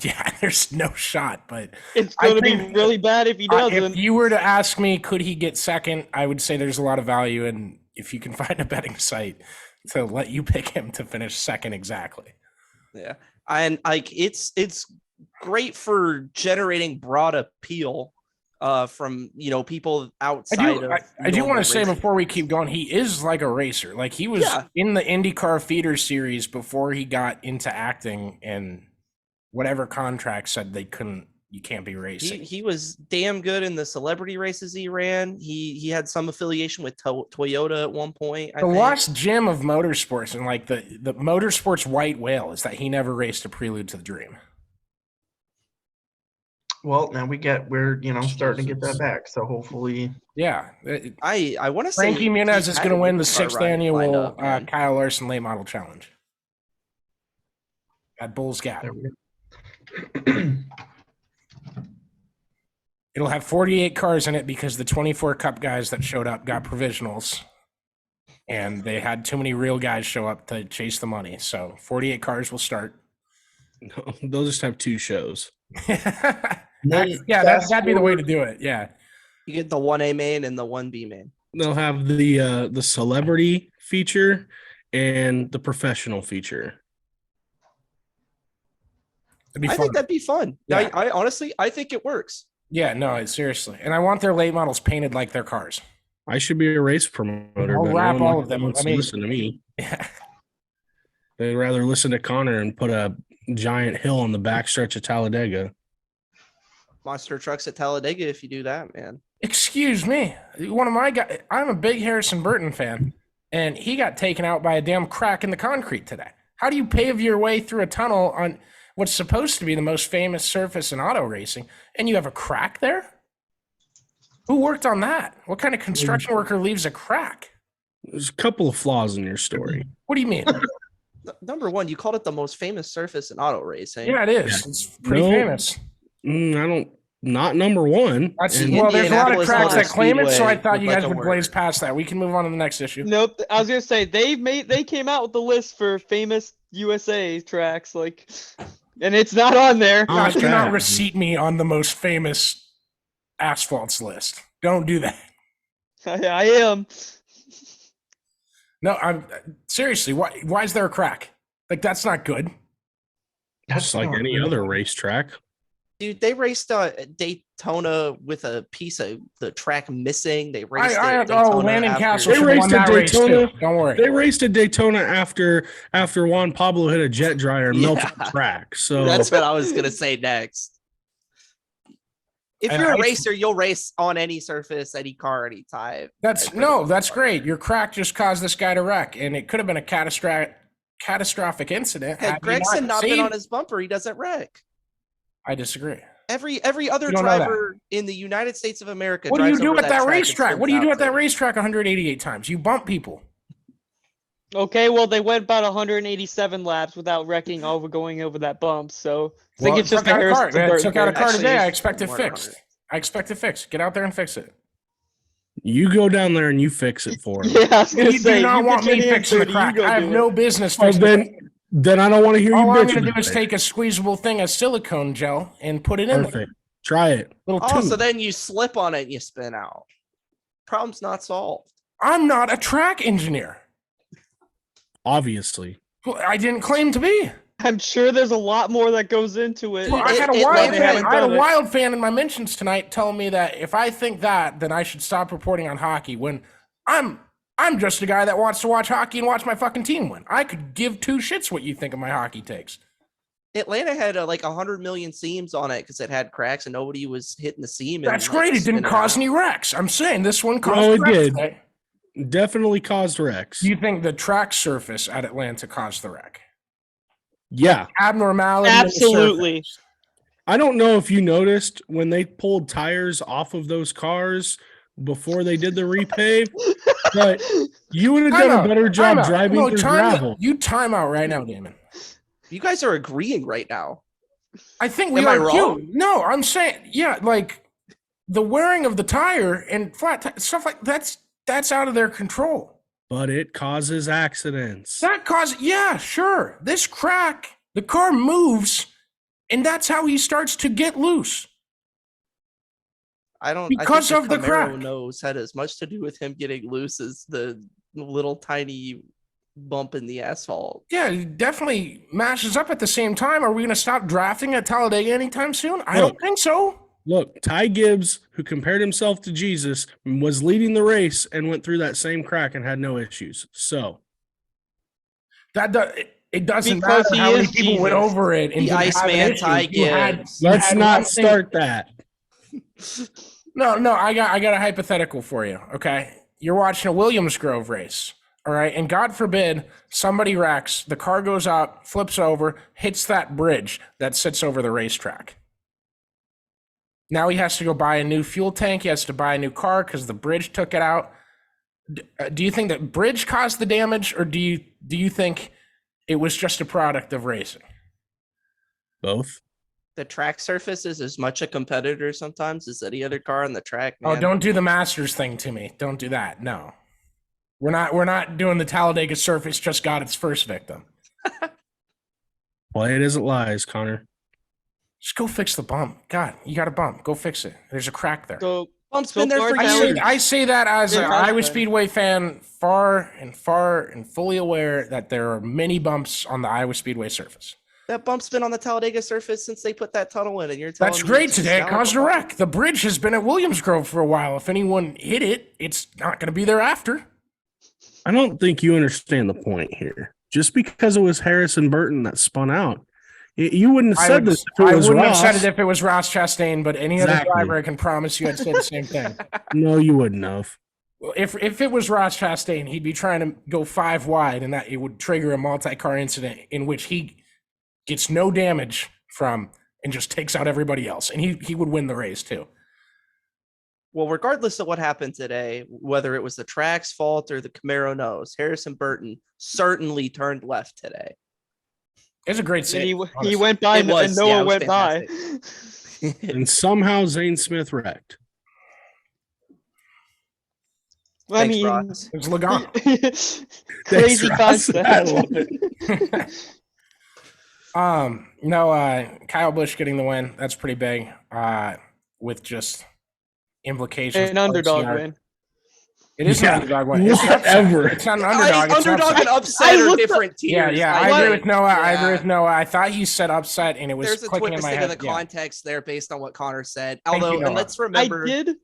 Yeah, there's no shot, but it's going to be really bad if he doesn't. If you were to ask me, could he get second? I would say there's a lot of value in if you can find a betting site to let you pick him to finish second exactly. Yeah, and like it's great for generating broad appeal. From people outside I do want to say before we keep going, he is like a racer. Like he was in the IndyCar feeder series before he got into acting, and whatever contract said you can't be racing. He was damn good in the celebrity races he ran. He had some affiliation with Toyota at one point. The lost gem of motorsports and like the motorsports white whale is that he never raced a Prelude to the Dream. Well, now we're starting to get that back. So hopefully, yeah. I want to say Frankie Muniz is going to win the 6th annual Kyle Larson Late Model Challenge at Bulls Gap. It'll have 48 cars in it because the 24 Cup guys that showed up got provisionals, and they had too many real guys show up to chase the money. So 48 cars will start. No, they'll just have 2 shows. That'd be the way to do it. Yeah, you get the 1A main and the 1B main. They'll have the celebrity feature and the professional feature. I think that'd be fun. Yeah. I honestly think it works. Yeah, no, seriously, and I want their late models painted like their cars. I should be a race promoter. I'll wrap all of them. Listen to me. Yeah. They'd rather listen to Connor and put a giant hill on the backstretch of Talladega. Monster trucks at Talladega if you do that, man. Excuse me. One of my guys, I'm a big Harrison Burton fan, and he got taken out by a damn crack in the concrete today. How do you pave your way through a tunnel on what's supposed to be the most famous surface in auto racing, and you have a crack there? Who worked on that? What kind of construction worker leaves a crack? There's a couple of flaws in your story. What do you mean? Number one, you called it the most famous surface in auto racing. Yeah, it is. It's pretty famous. I don't. not number one. Well, there's a lot of tracks that claim it, so I thought you guys would blaze blaze past that. We can move on to the next issue. Nope. I was gonna say they came out with the list for famous USA tracks, like, and it's not on there. Josh, do not receipt me on the most famous asphalts list. Don't do that. I am. No, I'm seriously. Why is there a crack? Like, that's not good. Just like any other racetrack. Dude, they raced Daytona with a piece of the track missing. They raced Landon Castle. They raced at Daytona. Don't worry. They raced at Daytona after Juan Pablo hit a jet dryer and melted the track. So that's what I was gonna say next. If you're a racer, you'll race on any surface, any car, any type. That's great. Your crack just caused this guy to wreck, and it could have been a catastrophic incident. Had Gregson not been on his bumper, he doesn't wreck. I disagree. Every other driver in the United States of America. What do you do at that racetrack? What do you do at that racetrack 188 times? You bump people. Okay, well, they went about 187 laps without wrecking going over that bump. So I think it's just I took out a car today. I expect it fixed. Get out there and fix it. You go down there and you fix it for him. Yeah, I was gonna you say, do not want me fixing the crack. I have no business fixing it. Then I don't want to hear you bitch. All I'm going to do is take a squeezable thing of silicone gel and put it in there. Try it. So then you slip on it and you spin out. Problem's not solved. I'm not a track engineer. Obviously. Well, I didn't claim to be. I'm sure there's a lot more that goes into it. Well, I had a wild fan in my mentions tonight telling me that if I think that, then I should stop reporting on hockey when I'm just a guy that wants to watch hockey and watch my fucking team win. I could give two shits what you think of my hockey takes. Atlanta had like 100 million seams on it because it had cracks and nobody was hitting the seam. That's great. It didn't cause any wrecks. I'm saying this one caused wrecks. It did. Definitely caused wrecks. Do you think the track surface at Atlanta caused the wreck? Yeah. Abnormality. Absolutely. I don't know if you noticed when they pulled tires off of those cars before they did the repave, but you would have done a better job driving through gravel. You time out right now, Damon. You guys are agreeing right now. I think we are wrong. No, I'm saying, like the wearing of the tire and flat stuff like that's out of their control. But it causes accidents. Sure. This crack, the car moves, and that's how he starts to get loose. I think the crack nose had as much to do with him getting loose as the little tiny bump in the asphalt. Yeah, it definitely mashes up at the same time. Are we going to stop drafting at Talladega anytime soon? I don't think so. Look, Ty Gibbs, who compared himself to Jesus, was leading the race and went through that same crack and had no issues. So it doesn't matter how many people went over it. And the Iceman Ty Gibbs. Let's not start that. No, I got a hypothetical for you. Okay, you're watching a Williams Grove race. All right, and God forbid somebody wrecks, the car goes up, flips over, hits that bridge that sits over the racetrack. Now he has to go buy a new fuel tank. He has to buy a new car because the bridge took it out. Do you think that bridge caused the damage, or do you think it was just a product of racing? Both. The track surface is as much a competitor sometimes as any other car on the track. Man. Oh, don't do the Masters thing to me. Don't do that. No. We're not doing the Talladega surface just got its first victim. Play it as it lies, Connor. Just go fix the bump. God, you got a bump. Go fix it. There's a crack there. Bump's been there for years. I say that as an Iowa Speedway fan, far and fully aware that there are many bumps on the Iowa Speedway surface. That bump's been on the Talladega surface since they put that tunnel in, and you're telling me that's great today. It caused a wreck. The bridge has been at Williams Grove for a while. If anyone hit it, it's not going to be there after. I don't think you understand the point here. Just because it was Harrison Burton that spun out, you wouldn't have said this if it was Ross. I wouldn't have said it if it was Ross Chastain, but any other driver, I can promise you I'd say the same thing. No, you wouldn't have. If it was Ross Chastain, he'd be trying to go 5 wide, and that it would trigger a multi-car incident in which he gets no damage from and just takes out everybody else, and he would win the race too. Well, regardless of what happened today, whether it was the track's fault or the Camaro nose, Harrison Burton certainly turned left today. It's a great save. He went by and no one went by. And somehow Zane Smith wrecked. I Thanks, mean, Ross. It's Logano. crazy Ross. concept. I love it. Kyle Busch getting the win. That's pretty big. With just implications. An underdog win. It is an underdog win. Whatever. It's not an underdog. It's Underdog upset. and upset are different tiers. Yeah. I agree with Noah. I agree with Noah. I thought he said upset, and it was There's a clicking in my twisting head. of the context there based on what Connor said. Thank you, Although, and Noah. let's remember, I did.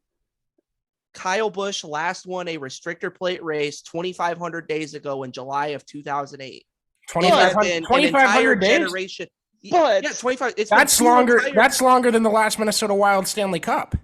Kyle Busch last won a restrictor plate race 2,500 days ago in July of 2008. 2,500 days. Generation. But yeah, 25. That's longer. That's longer than the last Minnesota Wild Stanley Cup.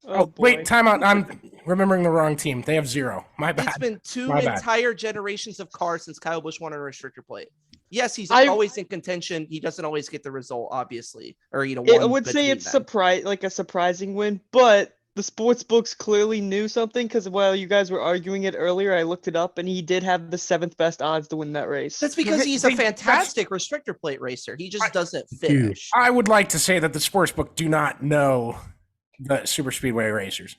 Oh wait, time out. I'm remembering the wrong team. They have 0. My bad. It's been two My bad. entire generations of cars since Kyle Busch won a restrictor plate. Yes, he's always in contention. He doesn't always get the result, obviously, or I would say it's a surprising win, but the sports books clearly knew something because while you guys were arguing it earlier, I looked it up and he did have the 7th best odds to win that race. That's because he's a fantastic restrictor plate racer. He just doesn't finish. I would like to say that the sports book do not know the super speedway racers.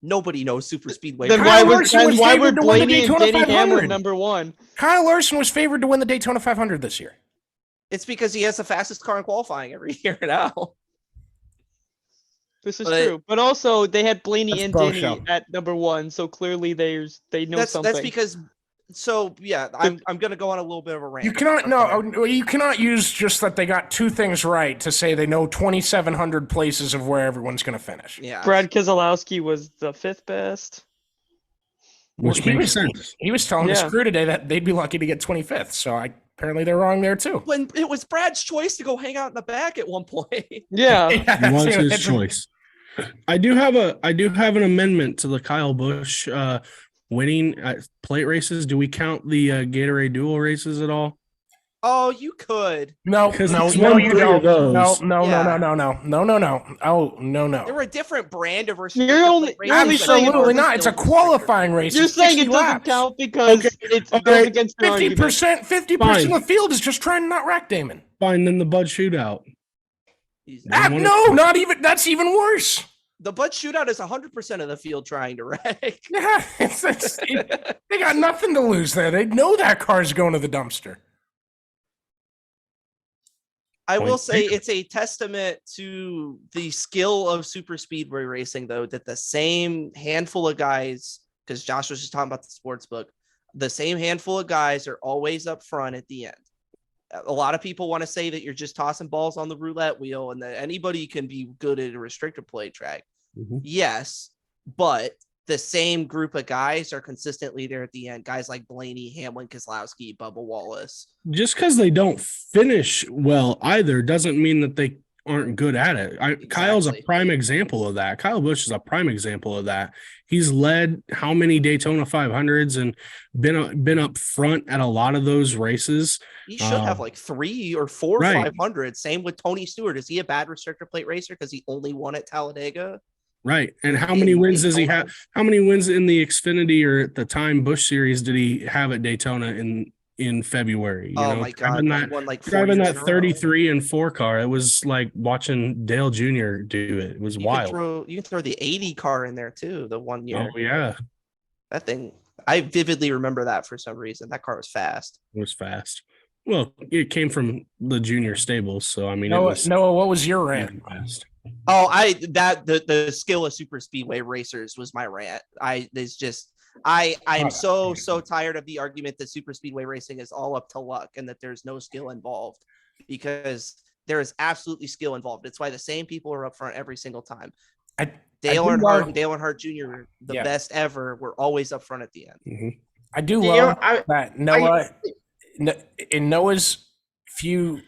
Nobody knows super speedway. Then why were Blaney and Denny Hamlin number 1? Kyle Larson was favored to win the Daytona 500 this year. It's because he has the fastest car in qualifying every year now. This is true, but also they had Blaney and Denny at number 1, so clearly they know something. That's because. So yeah, I'm gonna go on a little bit of a rant. You cannot use just that they got 2 things right to say they know 2,700 places of where everyone's gonna finish. Yeah, Brad Keselowski was the 5th best, which makes sense. He was telling his crew today that they'd be lucky to get 25th. So apparently they're wrong there too. When it was Brad's choice to go hang out in the back at one point. Yeah, it was his choice. I do have an amendment to the Kyle Busch winning plate races. Do we count the Gatorade Dual races at all? Oh, you could. No, you don't. No. Oh, no. They were a different brand of races. Absolutely not. It's a qualifying race. You're saying it doesn't count because it goes against 50%. 50% of the field is just trying to not wreck Damon. Fine, then the Bud Shootout. Not even. That's even worse. The Bud Shootout is 100% of the field trying to wreck. Yeah, they got nothing to lose there. They know that car's going to the dumpster. I will say it's a testament to the skill of super speedway racing, though, that the same handful of guys, because Josh was just talking about the sports book, the same handful of guys are always up front at the end. A lot of people want to say that you're just tossing balls on the roulette wheel and that anybody can be good at a restrictor plate track. Mm-hmm. Yes, but the same group of guys are consistently there at the end. Guys like Blaney, Hamlin, Keselowski, Bubba Wallace. Just because they don't finish well either doesn't mean that they aren't good at it. Exactly. Kyle's a prime example of that. Kyle Busch is a prime example of that. He's led how many Daytona 500s and been up front at a lot of those races. He should have like 3 or 4 500s. Same with Tony Stewart. Is he a bad restrictor plate racer because he only won at Talladega? Right. And how many wins does he have? How many wins in the Xfinity or at the time Busch Series did he have at Daytona in February? My God. Driving that 33 and 4 car. It was like watching Dale Jr. do it. It was wild. You can throw the 80 car in there too, the 1 year. Oh, yeah. That thing, I vividly remember that for some reason. That car was fast. It was fast. Well, it came from the junior stables, so I mean, Noah, what was your rant? Fast. Oh, the skill of super speedway racers was my rant. I'm so tired of the argument that super speedway racing is all up to luck and that there's no skill involved, because there is absolutely skill involved. It's why the same people are up front every single time. Dale Earnhardt and Dale Earnhardt Jr., the best ever, were always up front at the end. Mm-hmm. I do love that Noah. In Noah's few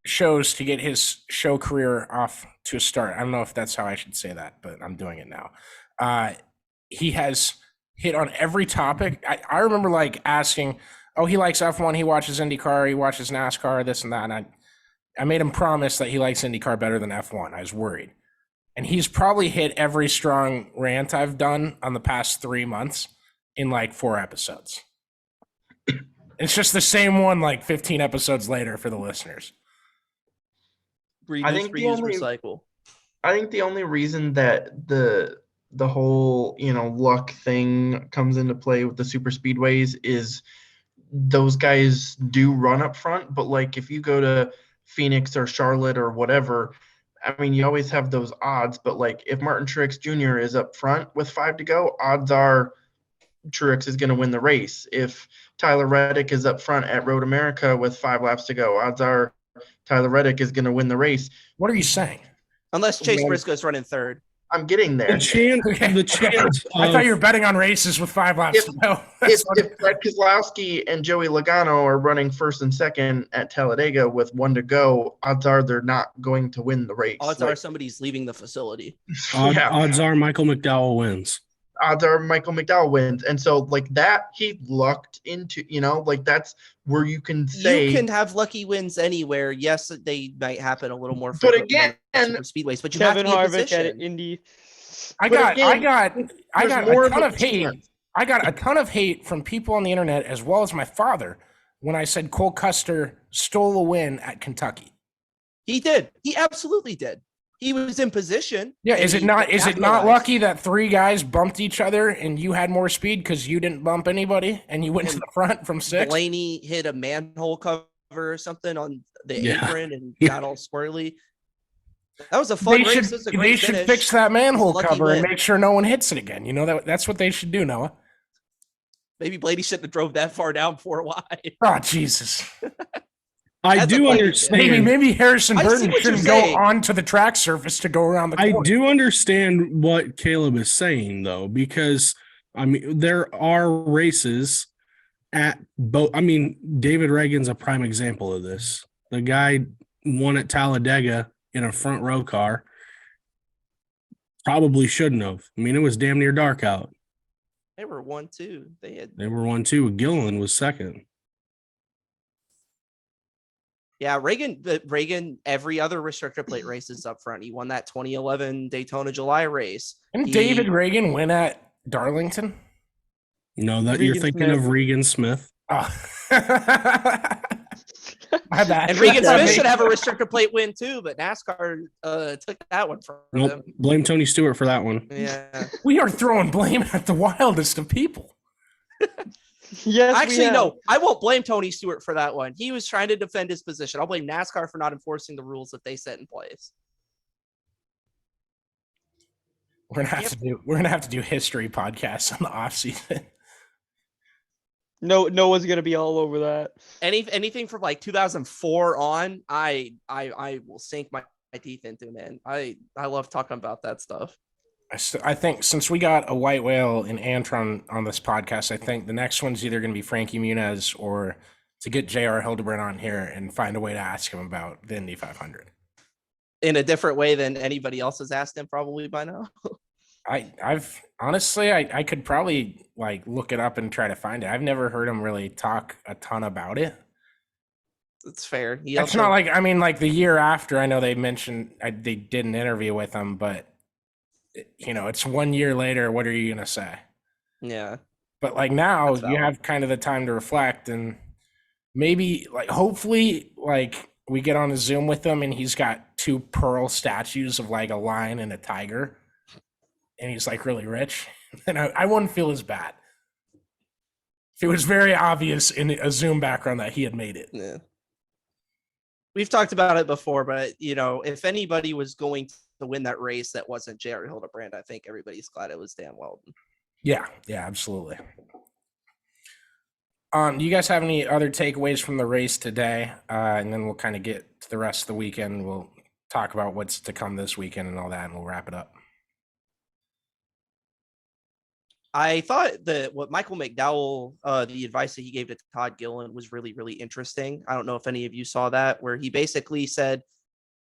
shows to get his show career off to a start, I don't know if that's how I should say that, but I'm doing it now. He has hit on every topic. I remember like asking, he likes F1, he watches IndyCar, he watches NASCAR, this and that. And I made him promise that he likes IndyCar better than F1. I was worried. And he's probably hit every strong rant I've done on the past 3 months in like 4 episodes. It's just the same one like 15 episodes later for the listeners. recycle. I think the only reason that the whole, luck thing comes into play with the super speedways is those guys do run up front, but like if you go to Phoenix or Charlotte or whatever, I mean, you always have those odds, but like if Martin Truex Jr. is up front with 5 to go, odds are Truex is going to win the race. If Tyler Reddick is up front at Road America with 5 laps to go, odds are Tyler Reddick is going to win the race. What are you saying? Unless Chase Briscoe's running third. I'm getting there. The chance I thought you were betting on races with 5 laps to go. If Brad Keselowski and Joey Logano are running first and second at Talladega with 1 to go, odds are they're not going to win the race. Odds are somebody's leaving the facility. Odds are Michael McDowell wins. Odds are Michael McDowell wins. And so like that, he lucked into, like that's where you can say. You can have lucky wins anywhere. Yes, they might happen a little more. But again, speedways, but you Kevin have to be Harvick at Indy. I got a ton of hate. I got a ton of hate from people on the internet as well as my father when I said Cole Custer stole a win at Kentucky. He did. He absolutely did. He was in position. Yeah, is it not lucky that 3 guys bumped each other and you had more speed because you didn't bump anybody and you went to the front from 6? Blaney hit a manhole cover or something on the apron and got all squirrely. That was a fun race. They should fix that manhole cover and make sure no one hits it again. That's what they should do, Noah. Maybe Blaney shouldn't have drove that far down 4 wide. Oh, Jesus. I do understand. Maybe Harrison Burton shouldn't go onto the track surface to go around the corner. I do understand what Caleb is saying, though, because, I mean, there are races at both. I mean, David Reagan's a prime example of this. The guy won at Talladega in a front row car. Probably shouldn't have. I mean, it was damn near dark out. They were 1-2. They were 1-2. Gilliland was second. Yeah, Reagan, every other restrictor plate race is up front. He won that 2011 Daytona July race. Didn't David Reagan win at Darlington? No, you're thinking of Regan Smith. Oh. My bad. And Regan Smith should have a restrictor plate win too, but NASCAR took that one from them. Blame Tony Stewart for that one. Yeah. We are throwing blame at the wildest of people. Yes, actually, no, I won't blame Tony Stewart for that one. He was trying to defend his position. I'll blame NASCAR for not enforcing the rules that they set in place. We're gonna have to do history podcasts on the off season. No one's gonna be all over that. Anything from like 2004 on, I will sink my teeth into, man. I love talking about that stuff. I think since we got a white whale in Antron on this podcast, I think the next one's either going to be Frankie Muniz or to get J.R. Hildebrand on here and find a way to ask him about the Indy 500. In a different way than anybody else has asked him probably by now. I've honestly, I could probably like look it up and try to find it. I've never heard him really talk a ton about it. It's fair. It's not like, I mean, like the year after, I know they mentioned they did an interview with him, but it's 1 year later. What are you going to say? Yeah. But like now you have kind of the time to reflect and maybe like, hopefully like we get on a Zoom with him and he's got 2 pearl statues of like a lion and a tiger and he's like really rich. And I wouldn't feel as bad. It was very obvious in a Zoom background that he had made it. Yeah. We've talked about it before, but if anybody was going to win that race that wasn't J.R. Hildebrand, I think everybody's glad it was Dan Weldon. Yeah, absolutely. Do you guys have any other takeaways from the race today? And then we'll kind of get to the rest of the weekend. We'll talk about what's to come this weekend and all that, and we'll wrap it up. I thought that what Michael McDowell, the advice that he gave to Todd Gilliland was really, really interesting. I don't know if any of you saw that, where he basically said,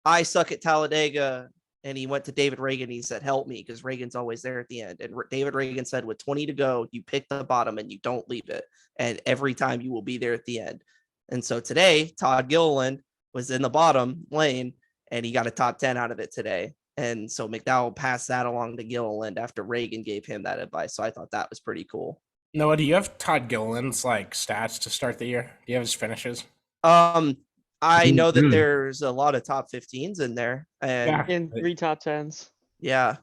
I suck at Talladega. And he went to David Reagan. And he said, help me, because Reagan's always there at the end. And David Reagan said, with 20 to go, you pick the bottom and you don't leave it. And every time you will be there at the end. And so today, Todd Gilliland was in the bottom lane and he got a top 10 out of it today. And so McDowell passed that along to Gilliland after Reagan gave him that advice. So I thought that was pretty cool. Noah, do you have Todd Gilliland's like stats to start the year? Do you have his finishes? I know that there's a lot of top 15s in there, and 3 top 10s. Yeah,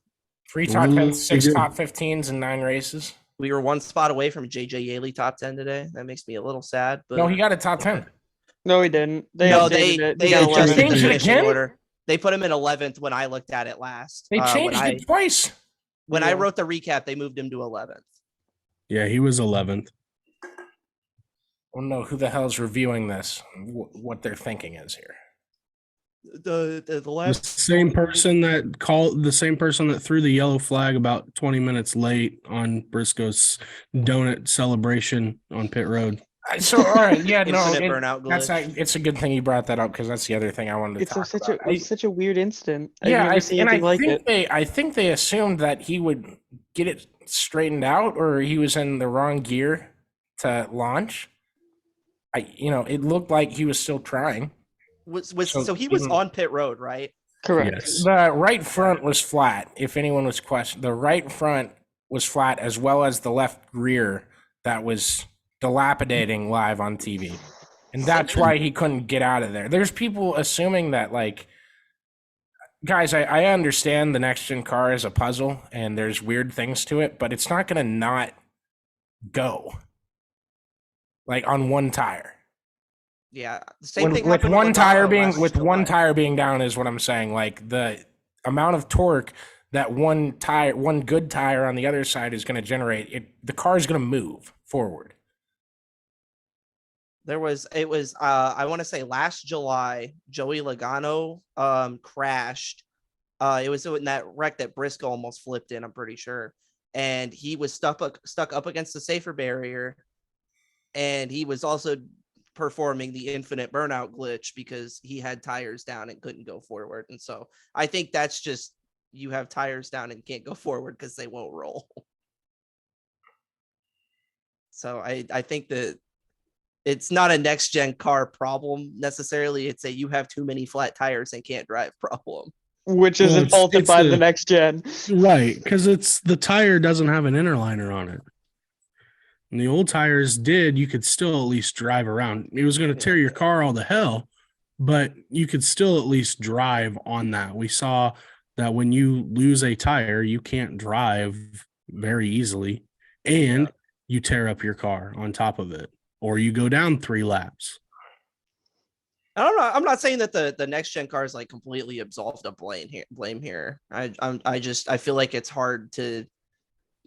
3 top 10s, 6 top 15s, and 9 races. We were 1 spot away from JJ Yaley top 10 today. That makes me a little sad. But no, he got a top 10. No, he didn't. They changed it again. Order. They put him in 11th when I looked at it last. They changed it twice. When I wrote the recap, they moved him to 11th. Yeah, he was 11th. I don't know who the hell's reviewing this. What their thinking is here. The same person that threw the yellow flag about 20 minutes late on Briscoe's donut celebration on pit road. So all right, yeah, no, it's a good thing you brought that up because that's the other thing I wanted to talk about. It's such a weird incident. I think they assumed that he would get it straightened out, or he was in the wrong gear to launch. It looked like he was still trying. So he was on pit road, right? Correct. Yes. The right front was flat. If anyone was questioning, the right front was flat, as well as the left rear that was dilapidating live on TV. And that's why he couldn't get out of there. There's people assuming that, guys, I understand the next gen car is a puzzle and there's weird things to it, but it's not going to not go on one tire. Yeah, same thing with one tire being down is what I'm saying. The amount of torque that one good tire on the other side is going to generate, the car is going to move forward. I want to say last July, Joey Logano crashed. It was in that wreck that Briscoe almost flipped in, I'm pretty sure. And he was stuck up against the safer barrier. And he was also performing the infinite burnout glitch because he had tires down and couldn't go forward. And so I think that's just, you have tires down and can't go forward because they won't roll. So I think that it's not a next gen car problem necessarily. It's you have too many flat tires and can't drive problem. Which is faulted by the next gen. Right, because the tire doesn't have an inner liner on it. And the old tires did, you could still at least drive around. It was going to tear your car all to hell, but you could still at least drive on that. We saw that when you lose a tire, you can't drive very easily, and you tear up your car on top of it, or you go down 3 laps. I don't know. I'm not saying that the next gen cars completely absolved of blame here. I feel like it's hard to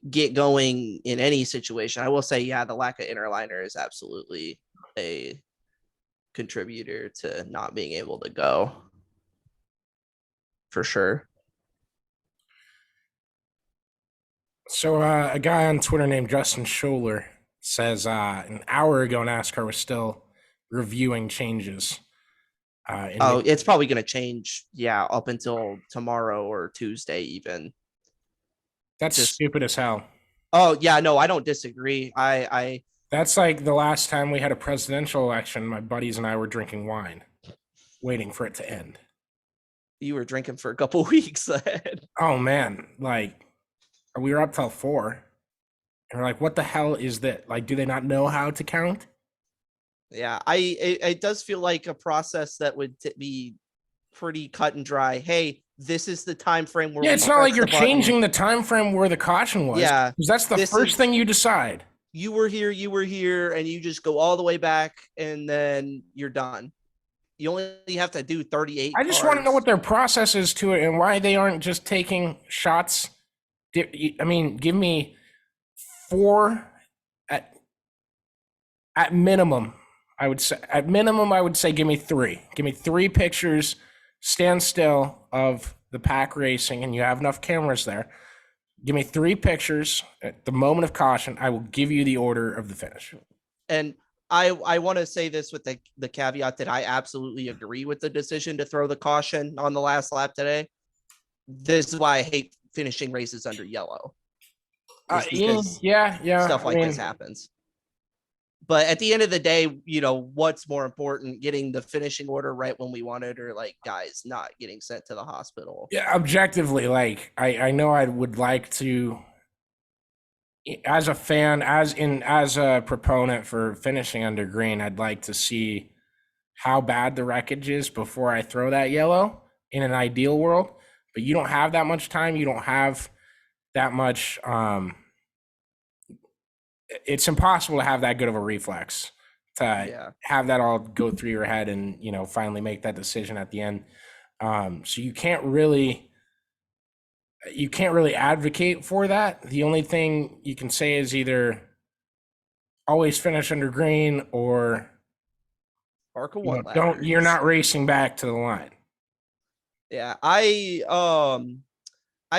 get going in any situation. I will say, the lack of inner liner is absolutely a contributor to not being able to go, for sure. So a guy on Twitter named Justin Scholler says an hour ago NASCAR was still reviewing changes. It's probably going to change, up until tomorrow or Tuesday even. That's just stupid as hell. Oh, yeah, no, I don't disagree. That's like the last time we had a presidential election, my buddies and I were drinking wine, waiting for it to end. You were drinking for a couple weeks ahead. Oh, man. We were up till 4. And we're like, what the hell is that? Do they not know how to count? Yeah, it does feel like a process that would be pretty cut and dry. Hey, this is the time frame where it's not like you're changing the time frame where the caution was. Yeah, because that's the first thing you decide. You were here, and you just go all the way back, and then you're done. You only have to do 38. I just want to know what their process is to it and why they aren't just taking shots. I mean, give me 4 at minimum. I would say give me 3. Give me 3 pictures, stand still of the pack racing, and you have enough cameras there. Give me 3 pictures at the moment of caution. I will give you the order of the finish. And I want to say this with the caveat that I absolutely agree with the decision to throw the caution on the last lap today. This is why I hate finishing races under yellow. Stuff like this happens. But at the end of the day, what's more important, getting the finishing order right when we wanted, or guys not getting sent to the hospital? Yeah, objectively, I know I would like to, as a fan, as a proponent for finishing under green, I'd like to see how bad the wreckage is before I throw that yellow in an ideal world. But you don't have that much time. You don't have that much. It's impossible to have that good of a reflex to have that all go through your head and, finally make that decision at the end. So you can't really advocate for that. The only thing you can say is either always finish under green or you're not racing back to the line. Yeah, I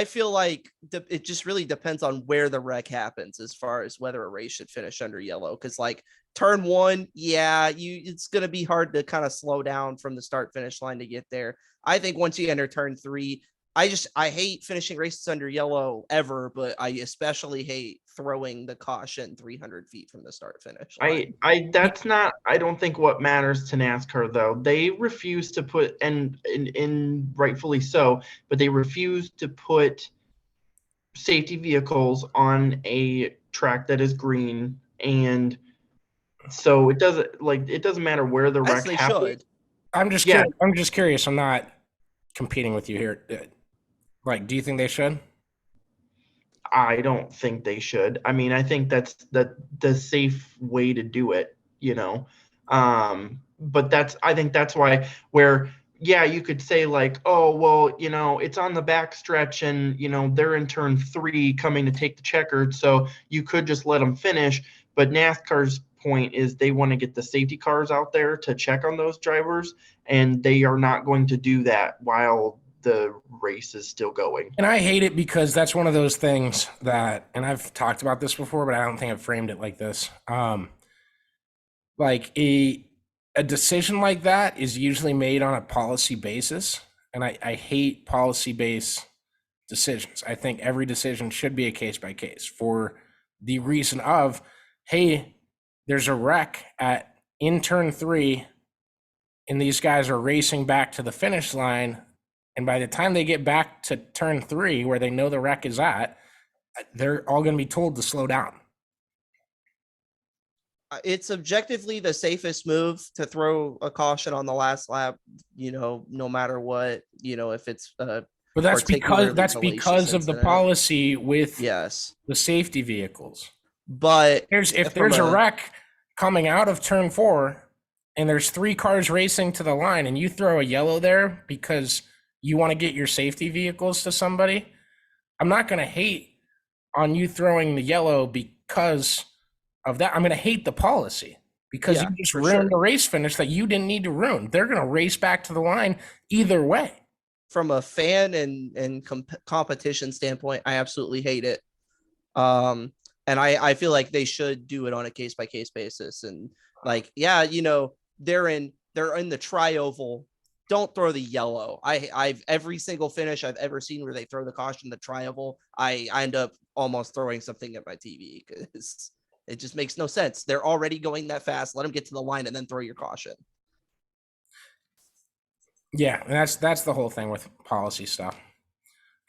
feel like it just really depends on where the wreck happens as far as whether a race should finish under yellow. Because like turn one, it's going to be hard to kind of slow down from the start finish line to get there. I think once you enter turn three, I hate finishing races under yellow ever, but I especially hate throwing the caution 300 feet from the start finish line. I don't think what matters to NASCAR though. They refuse to put, and rightfully so, but they refuse to put safety vehicles on a track that is green, and so it doesn't matter where the wreck happens. I'm just curious. I'm not competing with you here. Like, do you think they should? I don't think they should. I mean, I think that's the safe way to do it, But I think that's why you could say like, oh, well, it's on the back stretch and, they're in turn 3 coming to take the checkered. So you could just let them finish. But NASCAR's point is they want to get the safety cars out there to check on those drivers. And they are not going to do that while the race is still going. And I hate it because that's one of those things that, and I've talked about this before, but I don't think I've framed it like this. Like a decision like that is usually made on a policy basis. And I hate policy-based decisions. I think every decision should be a case by case for the reason of, hey, there's a wreck in turn 3 and these guys are racing back to the finish line. And by the time they get back to turn 3, where they know the wreck is at, they're all going to be told to slow down. It's objectively the safest move to throw a caution on the last lap, no matter what, if it's but that's because of the policy with the safety vehicles. But if there's a wreck coming out of turn 4 and there's 3 cars racing to the line and you throw a yellow there because you want to get your safety vehicles to somebody, I'm not going to hate on you throwing the yellow because of that. I'm going to hate the policy because you just ruined the race finish that you didn't need to ruin. They're going to race back to the line either way. From a fan and competition standpoint, I absolutely hate it. And I feel like they should do it on a case by case basis. And like, they're in the tri-oval. Don't throw the yellow. I've every single finish I've ever seen where they throw the caution, the tri-oval, I end up almost throwing something at my TV because it just makes no sense. They're already going that fast. Let them get to the line and then throw your caution. Yeah, that's the whole thing with policy stuff.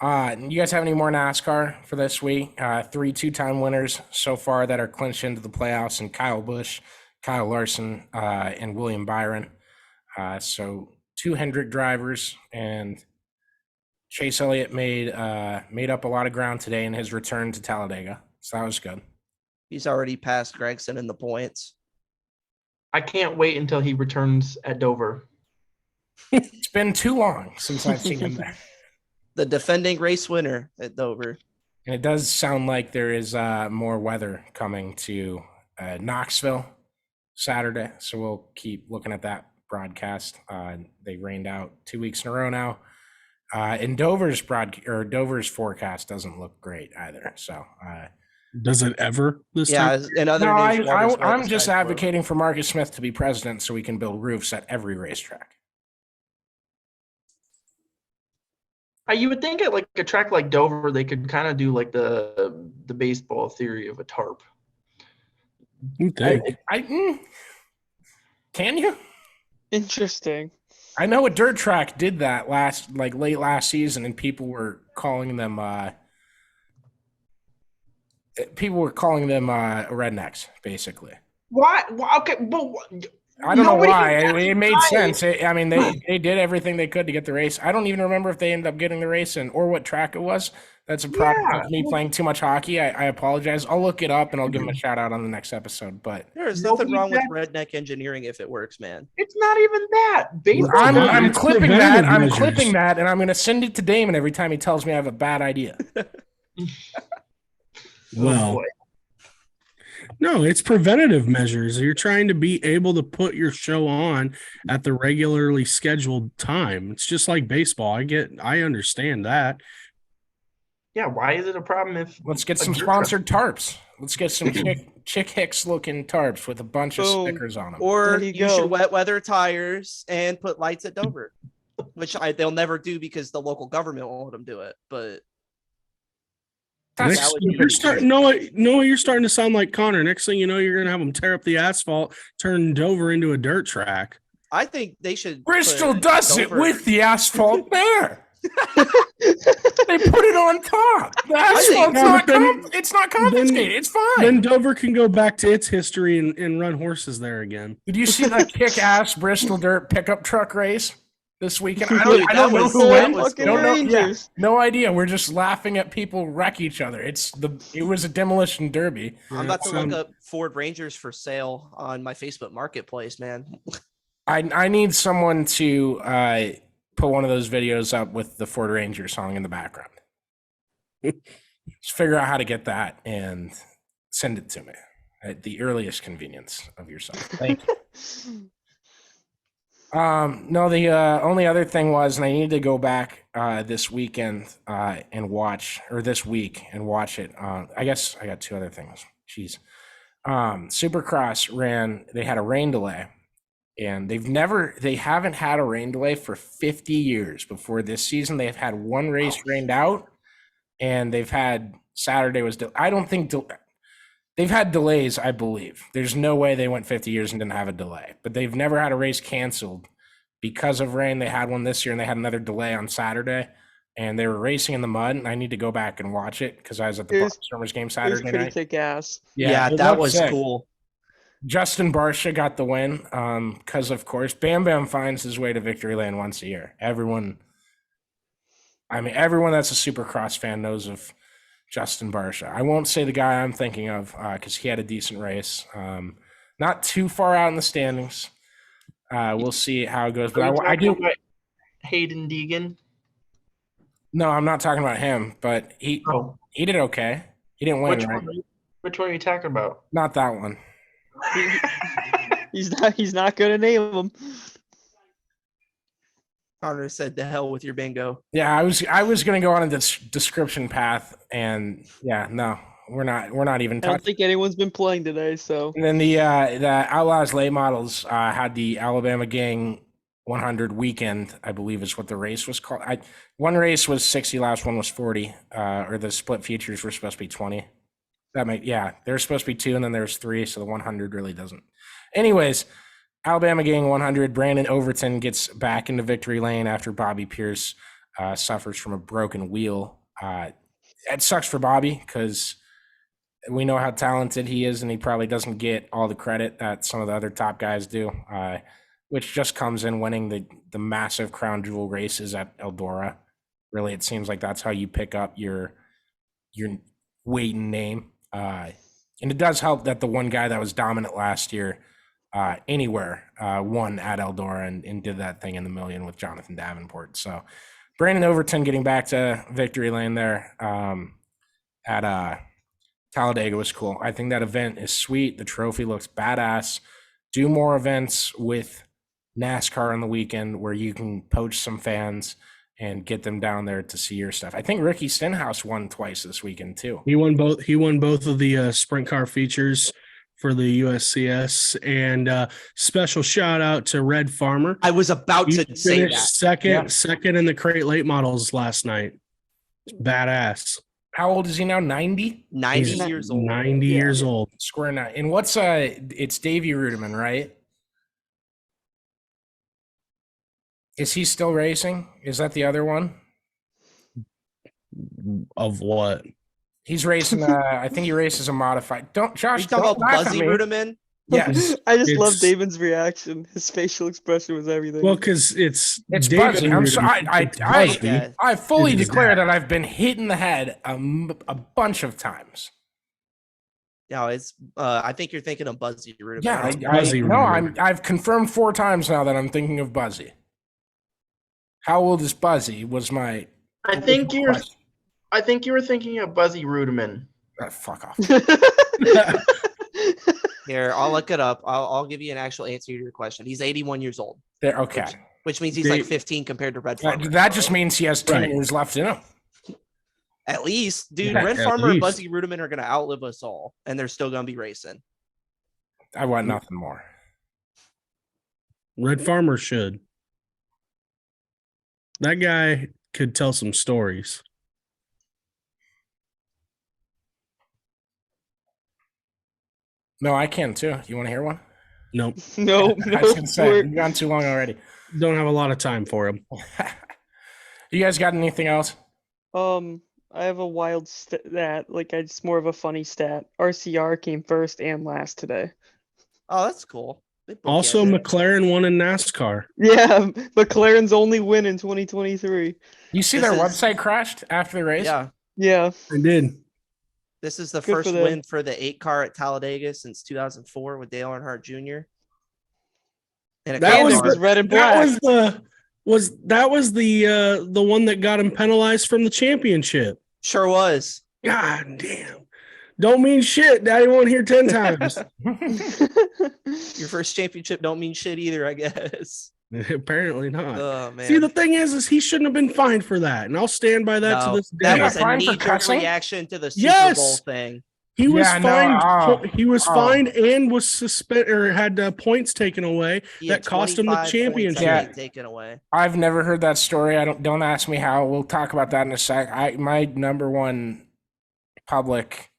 You guys have any more NASCAR for this week? 3 two-time winners so far that are clinched into the playoffs, and Kyle Busch, Kyle Larson, and William Byron. So 2 Hendrick drivers, and Chase Elliott made up a lot of ground today in his return to Talladega. So that was good. He's already passed Gregson in the points. I can't wait until he returns at Dover. It's been too long since I've seen him there. The defending race winner at Dover. And it does sound like there is more weather coming to Knoxville Saturday. So we'll keep looking at that broadcast. They rained out 2 weeks in a row now. And Dover's forecast doesn't look great either. So does it ever this time? I'm just advocating for Marcus Smith to be president so we can build roofs at every racetrack. You would think at like a track like Dover, they could kind of do like the baseball theory of a tarp. Okay. Can you? Interesting. I know a dirt track did that late last season, and people were calling them rednecks, basically. Why? Okay, but I don't know why. It made sense. I mean, they did everything they could to get the race. I don't even remember if they ended up getting the race in or what track it was. That's a product of me playing too much hockey. I apologize. I'll look it up and I'll give them a shout out on the next episode. But there's nothing wrong with redneck engineering if it works, man. It's not even that. I'm clipping that. I'm clipping that, and I'm going to send it to Damon every time he tells me I have a bad idea. Well, no, it's preventative measures. You're trying to be able to put your show on at the regularly scheduled time. It's just like baseball. I understand that. Yeah, why is it a problem if let's get some sponsored tarps? Let's get some Chick Hicks looking tarps with a bunch of stickers on them. Or use your wet weather tires and put lights at Dover, which they'll never do because the local government won't let them do it. But you're starting to sound like Connor. Next thing you know, you're going to have them tear up the asphalt, turn Dover into a dirt track. I think they should. Bristol does it with the asphalt there. They put it on top. The asphalt's it's not confiscated. It's fine. Then Dover can go back to its history and run horses there again. Did you see that kick-ass Bristol dirt pickup truck race this weekend? I don't know who won. No idea. We're just laughing at people wreck each other. It was a demolition derby. I'm about to look up Ford Rangers for sale on my Facebook Marketplace, man. I need someone to put one of those videos up with the Ford Ranger song in the background. Just figure out how to get that and send it to me at the earliest convenience of yourself. Thank you. No, the only other thing was, and I need to go back this weekend and watch, or this week and watch it. I guess I got two other things. Jeez. Supercross ran, they had a rain delay. And they haven't had a rain delay for 50 years. Before this season, they've had one race rained out, and they've had Saturday was. I don't think they've had delays. I believe there's no way they went 50 years and didn't have a delay. But they've never had a race canceled because of rain. They had one this year, and they had another delay on Saturday, and they were racing in the mud. And I need to go back and watch it because I was at the Stormers game Saturday night. It was pretty kick ass. Yeah, that was cool. Justin Barsha got the win because, of course, Bam Bam finds his way to victory lane once a year. Everyone that's a Supercross fan knows of Justin Barsha. I won't say the guy I'm thinking of because he had a decent race. Not too far out in the standings. We'll see how it goes. But I do. Hayden Deegan? No, I'm not talking about him, but he did okay. He didn't win, right? Which one are you talking about? Not that one. He's not gonna name them. Connor said, "To hell with your bingo." Yeah, I was gonna go on a description path, and yeah, no, we're not even. I don't think anyone's been playing today. So and then the Outlaws late models had the Alabama Gang 100 weekend, I believe is what the race was called. One race was 60 laps, one was 40, or the split features were supposed to be 20. There's supposed to be 2, and then there's 3, so the 100 really doesn't. Anyways, Alabama Gang 100, Brandon Overton gets back into victory lane after Bobby Pierce suffers from a broken wheel. It sucks for Bobby because we know how talented he is, and he probably doesn't get all the credit that some of the other top guys do, which just comes in winning the massive crown jewel races at Eldora. Really, it seems like that's how you pick up your weight and name. And it does help that the one guy that was dominant last year anywhere won at Eldora and did that thing in the million with Jonathan Davenport. So Brandon Overton getting back to victory lane there at Talladega was cool. I think that event is sweet. The trophy looks badass. Do more events with NASCAR on the weekend where you can poach some fans and get them down there to see your stuff. I think Ricky Stenhouse won twice this weekend too. He won both of the sprint car features for the USCS, and special shout out to Red Farmer. I was about to say that. Second in the crate late models last night. It's badass. How old is he now? 90? 90 years old. 90 years old. Square 9. And what's it's Davey Rudiman, right? Is he still racing? Is that the other one? Of what? He's racing. I think he races a modified. Don't Josh. You talking about Buzzy Rudiman? Yes. I just love Damon's reaction. His facial expression was everything. Well, because it's David Buzzy. I'm sorry. I fully declare that I've been hit in the head a bunch of times. No, it's. I think you're thinking of Buzzy Rudiman. Yeah, I've confirmed 4 times now that I'm thinking of Buzzy. How old is Buzzy? Was my. I think you were thinking of Buzzy Rudiman. Fuck off. Here, I'll look it up. I'll give you an actual answer to your question. He's 81 years old. There, okay. Which means he's like 15 compared to Red Farmer. That just means he has 10 years left in him. At least, dude, Red Farmer and Buzzy Rudiman are going to outlive us all, and they're still going to be racing. I want nothing more. Red Farmer should. That guy could tell some stories. No, I can too. You want to hear one? Nope. No. I was going to say, we've gone too long already. Don't have a lot of time for him. You guys got anything else? I have a wild stat. Like, it's more of a funny stat. RCR came first and last today. Oh, that's cool. Also, McLaren won in NASCAR. Yeah, McLaren's only win in 2023. You see their website crashed after the race? Yeah. I did. This is the first win for the 8 car at Talladega since 2004 with Dale Earnhardt Jr. And that was red and black. That was the one that got him penalized from the championship. Sure was. God damn. Don't mean shit. Daddy won't hear 10 times. Your first championship don't mean shit either, I guess. Apparently not. Oh, man. See, the thing is he shouldn't have been fined for that, and I'll stand by that to this day. That was a knee-jerk reaction to the Super Bowl thing. He was fined. He was fined and was suspended or had points taken away that cost him the championship. Taken away. I've never heard that story. Don't ask me how. We'll talk about that in a sec. My number one public,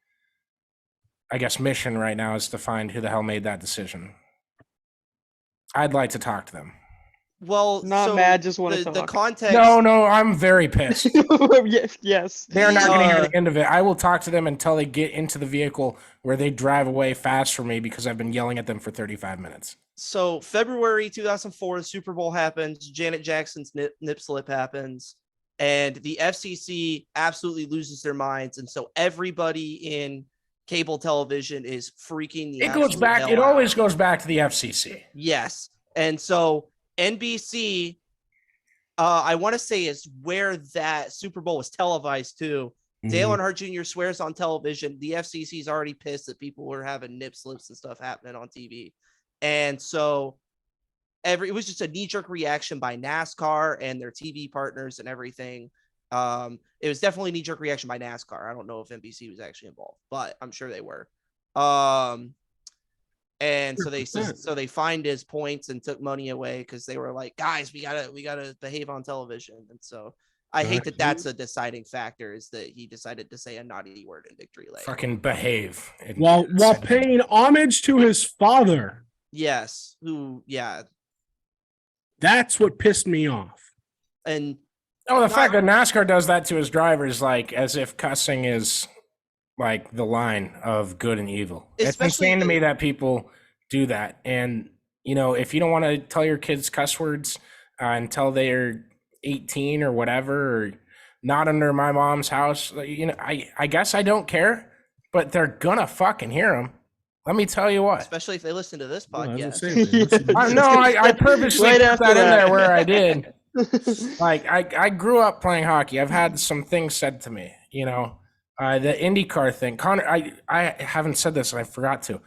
I guess, mission right now is to find who the hell made that decision. I'd like to talk to them. Well, not mad. Just want to talk. The context. No, I'm very pissed. Yes. They're not going to hear the end of it. I will talk to them until they get into the vehicle where they drive away fast from me because I've been yelling at them for 35 minutes. So February 2004, the Super Bowl happens. Janet Jackson's nip slip happens, and the FCC absolutely loses their minds, and so everybody in cable television is freaking. It always goes back to the FCC. Yes, and so NBC, I want to say, is where that Super Bowl was televised to. Dale Earnhardt Jr. swears on television. The FCC's already pissed that people were having nip slips and stuff happening on TV. And so it was just a knee-jerk reaction by NASCAR and their TV partners and everything. It was definitely a knee-jerk reaction by NASCAR. I don't know if NBC was actually involved, but I'm sure they were. And so they fined his points and took money away because they were like, guys, we gotta behave on television. And so I hate that that's a deciding factor, is that he decided to say a naughty word in victory lane. Fucking behave. While paying homage to his father. Yes. That's what pissed me off. And the fact that NASCAR does that to his drivers, like as if cussing is like the line of good and evil. It's insane to me that people do that. And, if you don't want to tell your kids cuss words until they're 18 or whatever, or not under my mom's house, I guess I don't care, but they're gonna fucking hear them. Let me tell you what. Especially if they listen to this podcast. I purposely put that in there where I did. Like, I grew up playing hockey. I've had some things said to me, the IndyCar thing. Connor, I haven't said this and I forgot to.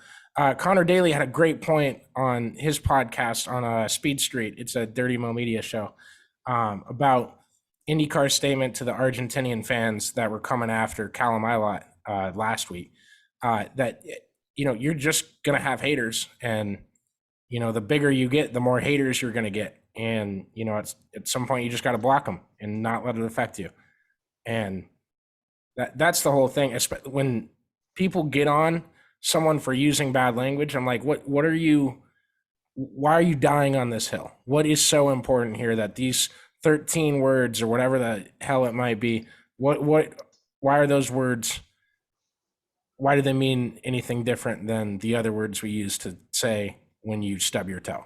Connor Daly had a great point on his podcast on Speed Street. It's a Dirty Mo Media show about IndyCar's statement to the Argentinian fans that were coming after Callum Ilott last week. That, you're just going to have haters, and, the bigger you get, the more haters you're going to get. And, at some point you just got to block them and not let it affect you. And that's the whole thing. When people get on someone for using bad language, I'm like, why are you dying on this hill? What is so important here that these 13 words or whatever the hell it might be, why are those words why do they mean anything different than the other words we use to say when you stub your toe?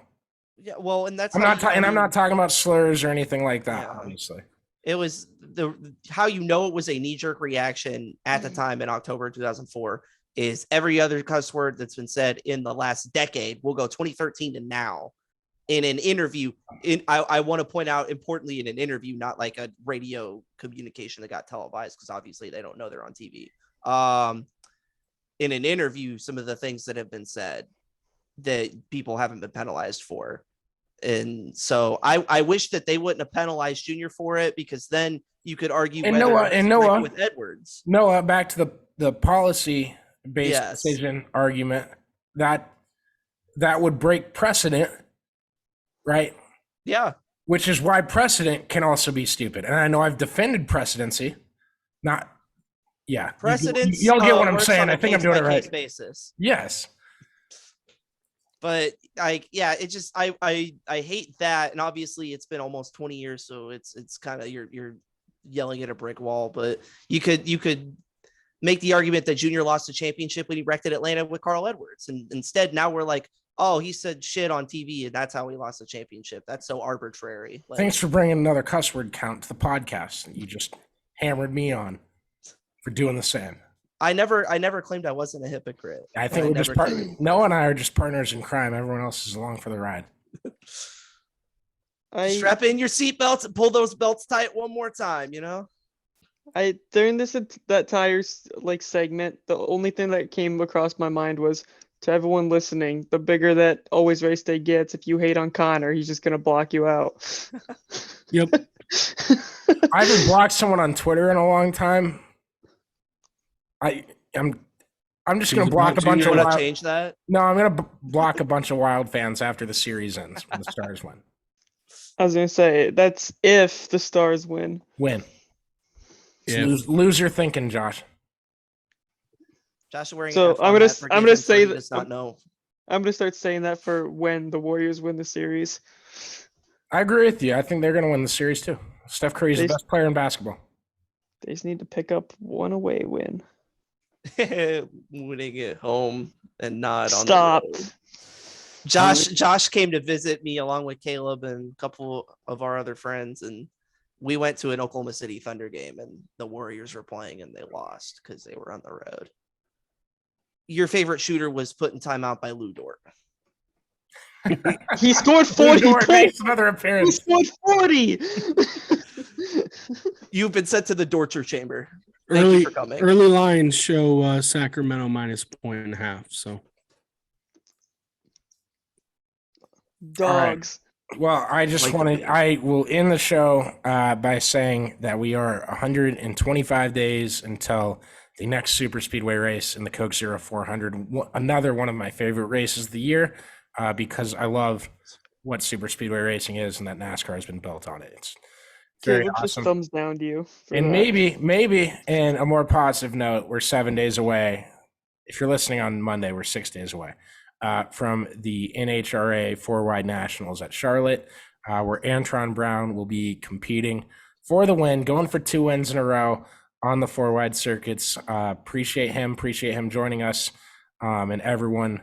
Yeah, well, and that's I'm not talking about slurs or anything like that. Yeah. Obviously, it was how it was a knee-jerk reaction at the time in October 2004 is every other cuss word that's been said in the last decade. We'll go 2013 to now. In an interview, I want to point out importantly in an interview, not like a radio communication that got televised, because obviously they don't know they're on TV. In an interview, some of the things that have been said that people haven't been penalized for. And so I wish that they wouldn't have penalized Junior for it, because then you could argue and Noah with Edwards. Noah, back to the policy-based decision argument, that would break precedent, right? Yeah. Which is why precedent can also be stupid. And I know I've defended precedency. Precedence. You'll get what I'm saying. I think I'm doing it right. Basis. Yes. But I hate that. And obviously it's been almost 20 years. So it's kind of, you're yelling at a brick wall, but you could make the argument that Junior lost a championship when he wrecked at Atlanta with Carl Edwards. And instead now we're like, oh, he said shit on TV and that's how he lost the championship. That's so arbitrary. Thanks for bringing another cuss word count to the podcast. You just hammered me on for doing the same. I never claimed I wasn't a hypocrite. I think we're just Noah and I are just partners in crime. Everyone else is along for the ride. Strap in your seatbelts and pull those belts tight one more time, during that tires segment, the only thing that came across my mind was, to everyone listening, the bigger that Always Race Day gets, if you hate on Connor, he's just gonna block you out. Yep. I haven't blocked someone on Twitter in a long time. I'm just gonna block a bunch of wild. Change that? No, I'm gonna block a bunch of Wild fans after the series ends when the Stars win. I was gonna say that's if the Stars win. Yeah. Loser thinking, Josh. Josh is wearing. So I'm gonna say that. Does not know. I'm gonna start saying that for when the Warriors win the series. I agree with you. I think they're gonna win the series too. Steph Curry is the best player in basketball. They just need to pick up one away win. Winning at home and not on Stop. the road. Josh came to visit me along with Caleb and a couple of our other friends, and we went to an Oklahoma City Thunder game, and the Warriors were playing and they lost because they were on the road. Your favorite shooter was put in timeout by Lou Dort. He scored 40 points. Another appearance. He scored 40. You've been sent to the torture chamber. Thank you for coming. Early lines show Sacramento -1.5. So, dogs. Right. Well, I will end the show by saying that we are 125 days until the next super speedway race in the Coke Zero 400. Another one of my favorite races of the year, because I love what super speedway racing is and that NASCAR has been built on it. It's very awesome. Just thumbs down to you. And maybe in a more positive note, we're 7 days away. If you're listening on Monday, we're 6 days away from the NHRA 4-wide nationals at Charlotte, where Antron Brown will be competing for the win, going for 2 wins in a row on the 4-wide circuits. Appreciate him joining us, and everyone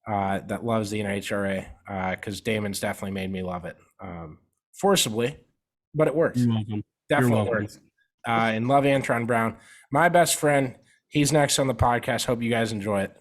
that loves the NHRA, because Damon's definitely made me love it forcibly, but it works. Definitely works. And love Antron Brown. My best friend, he's next on the podcast. Hope you guys enjoy it.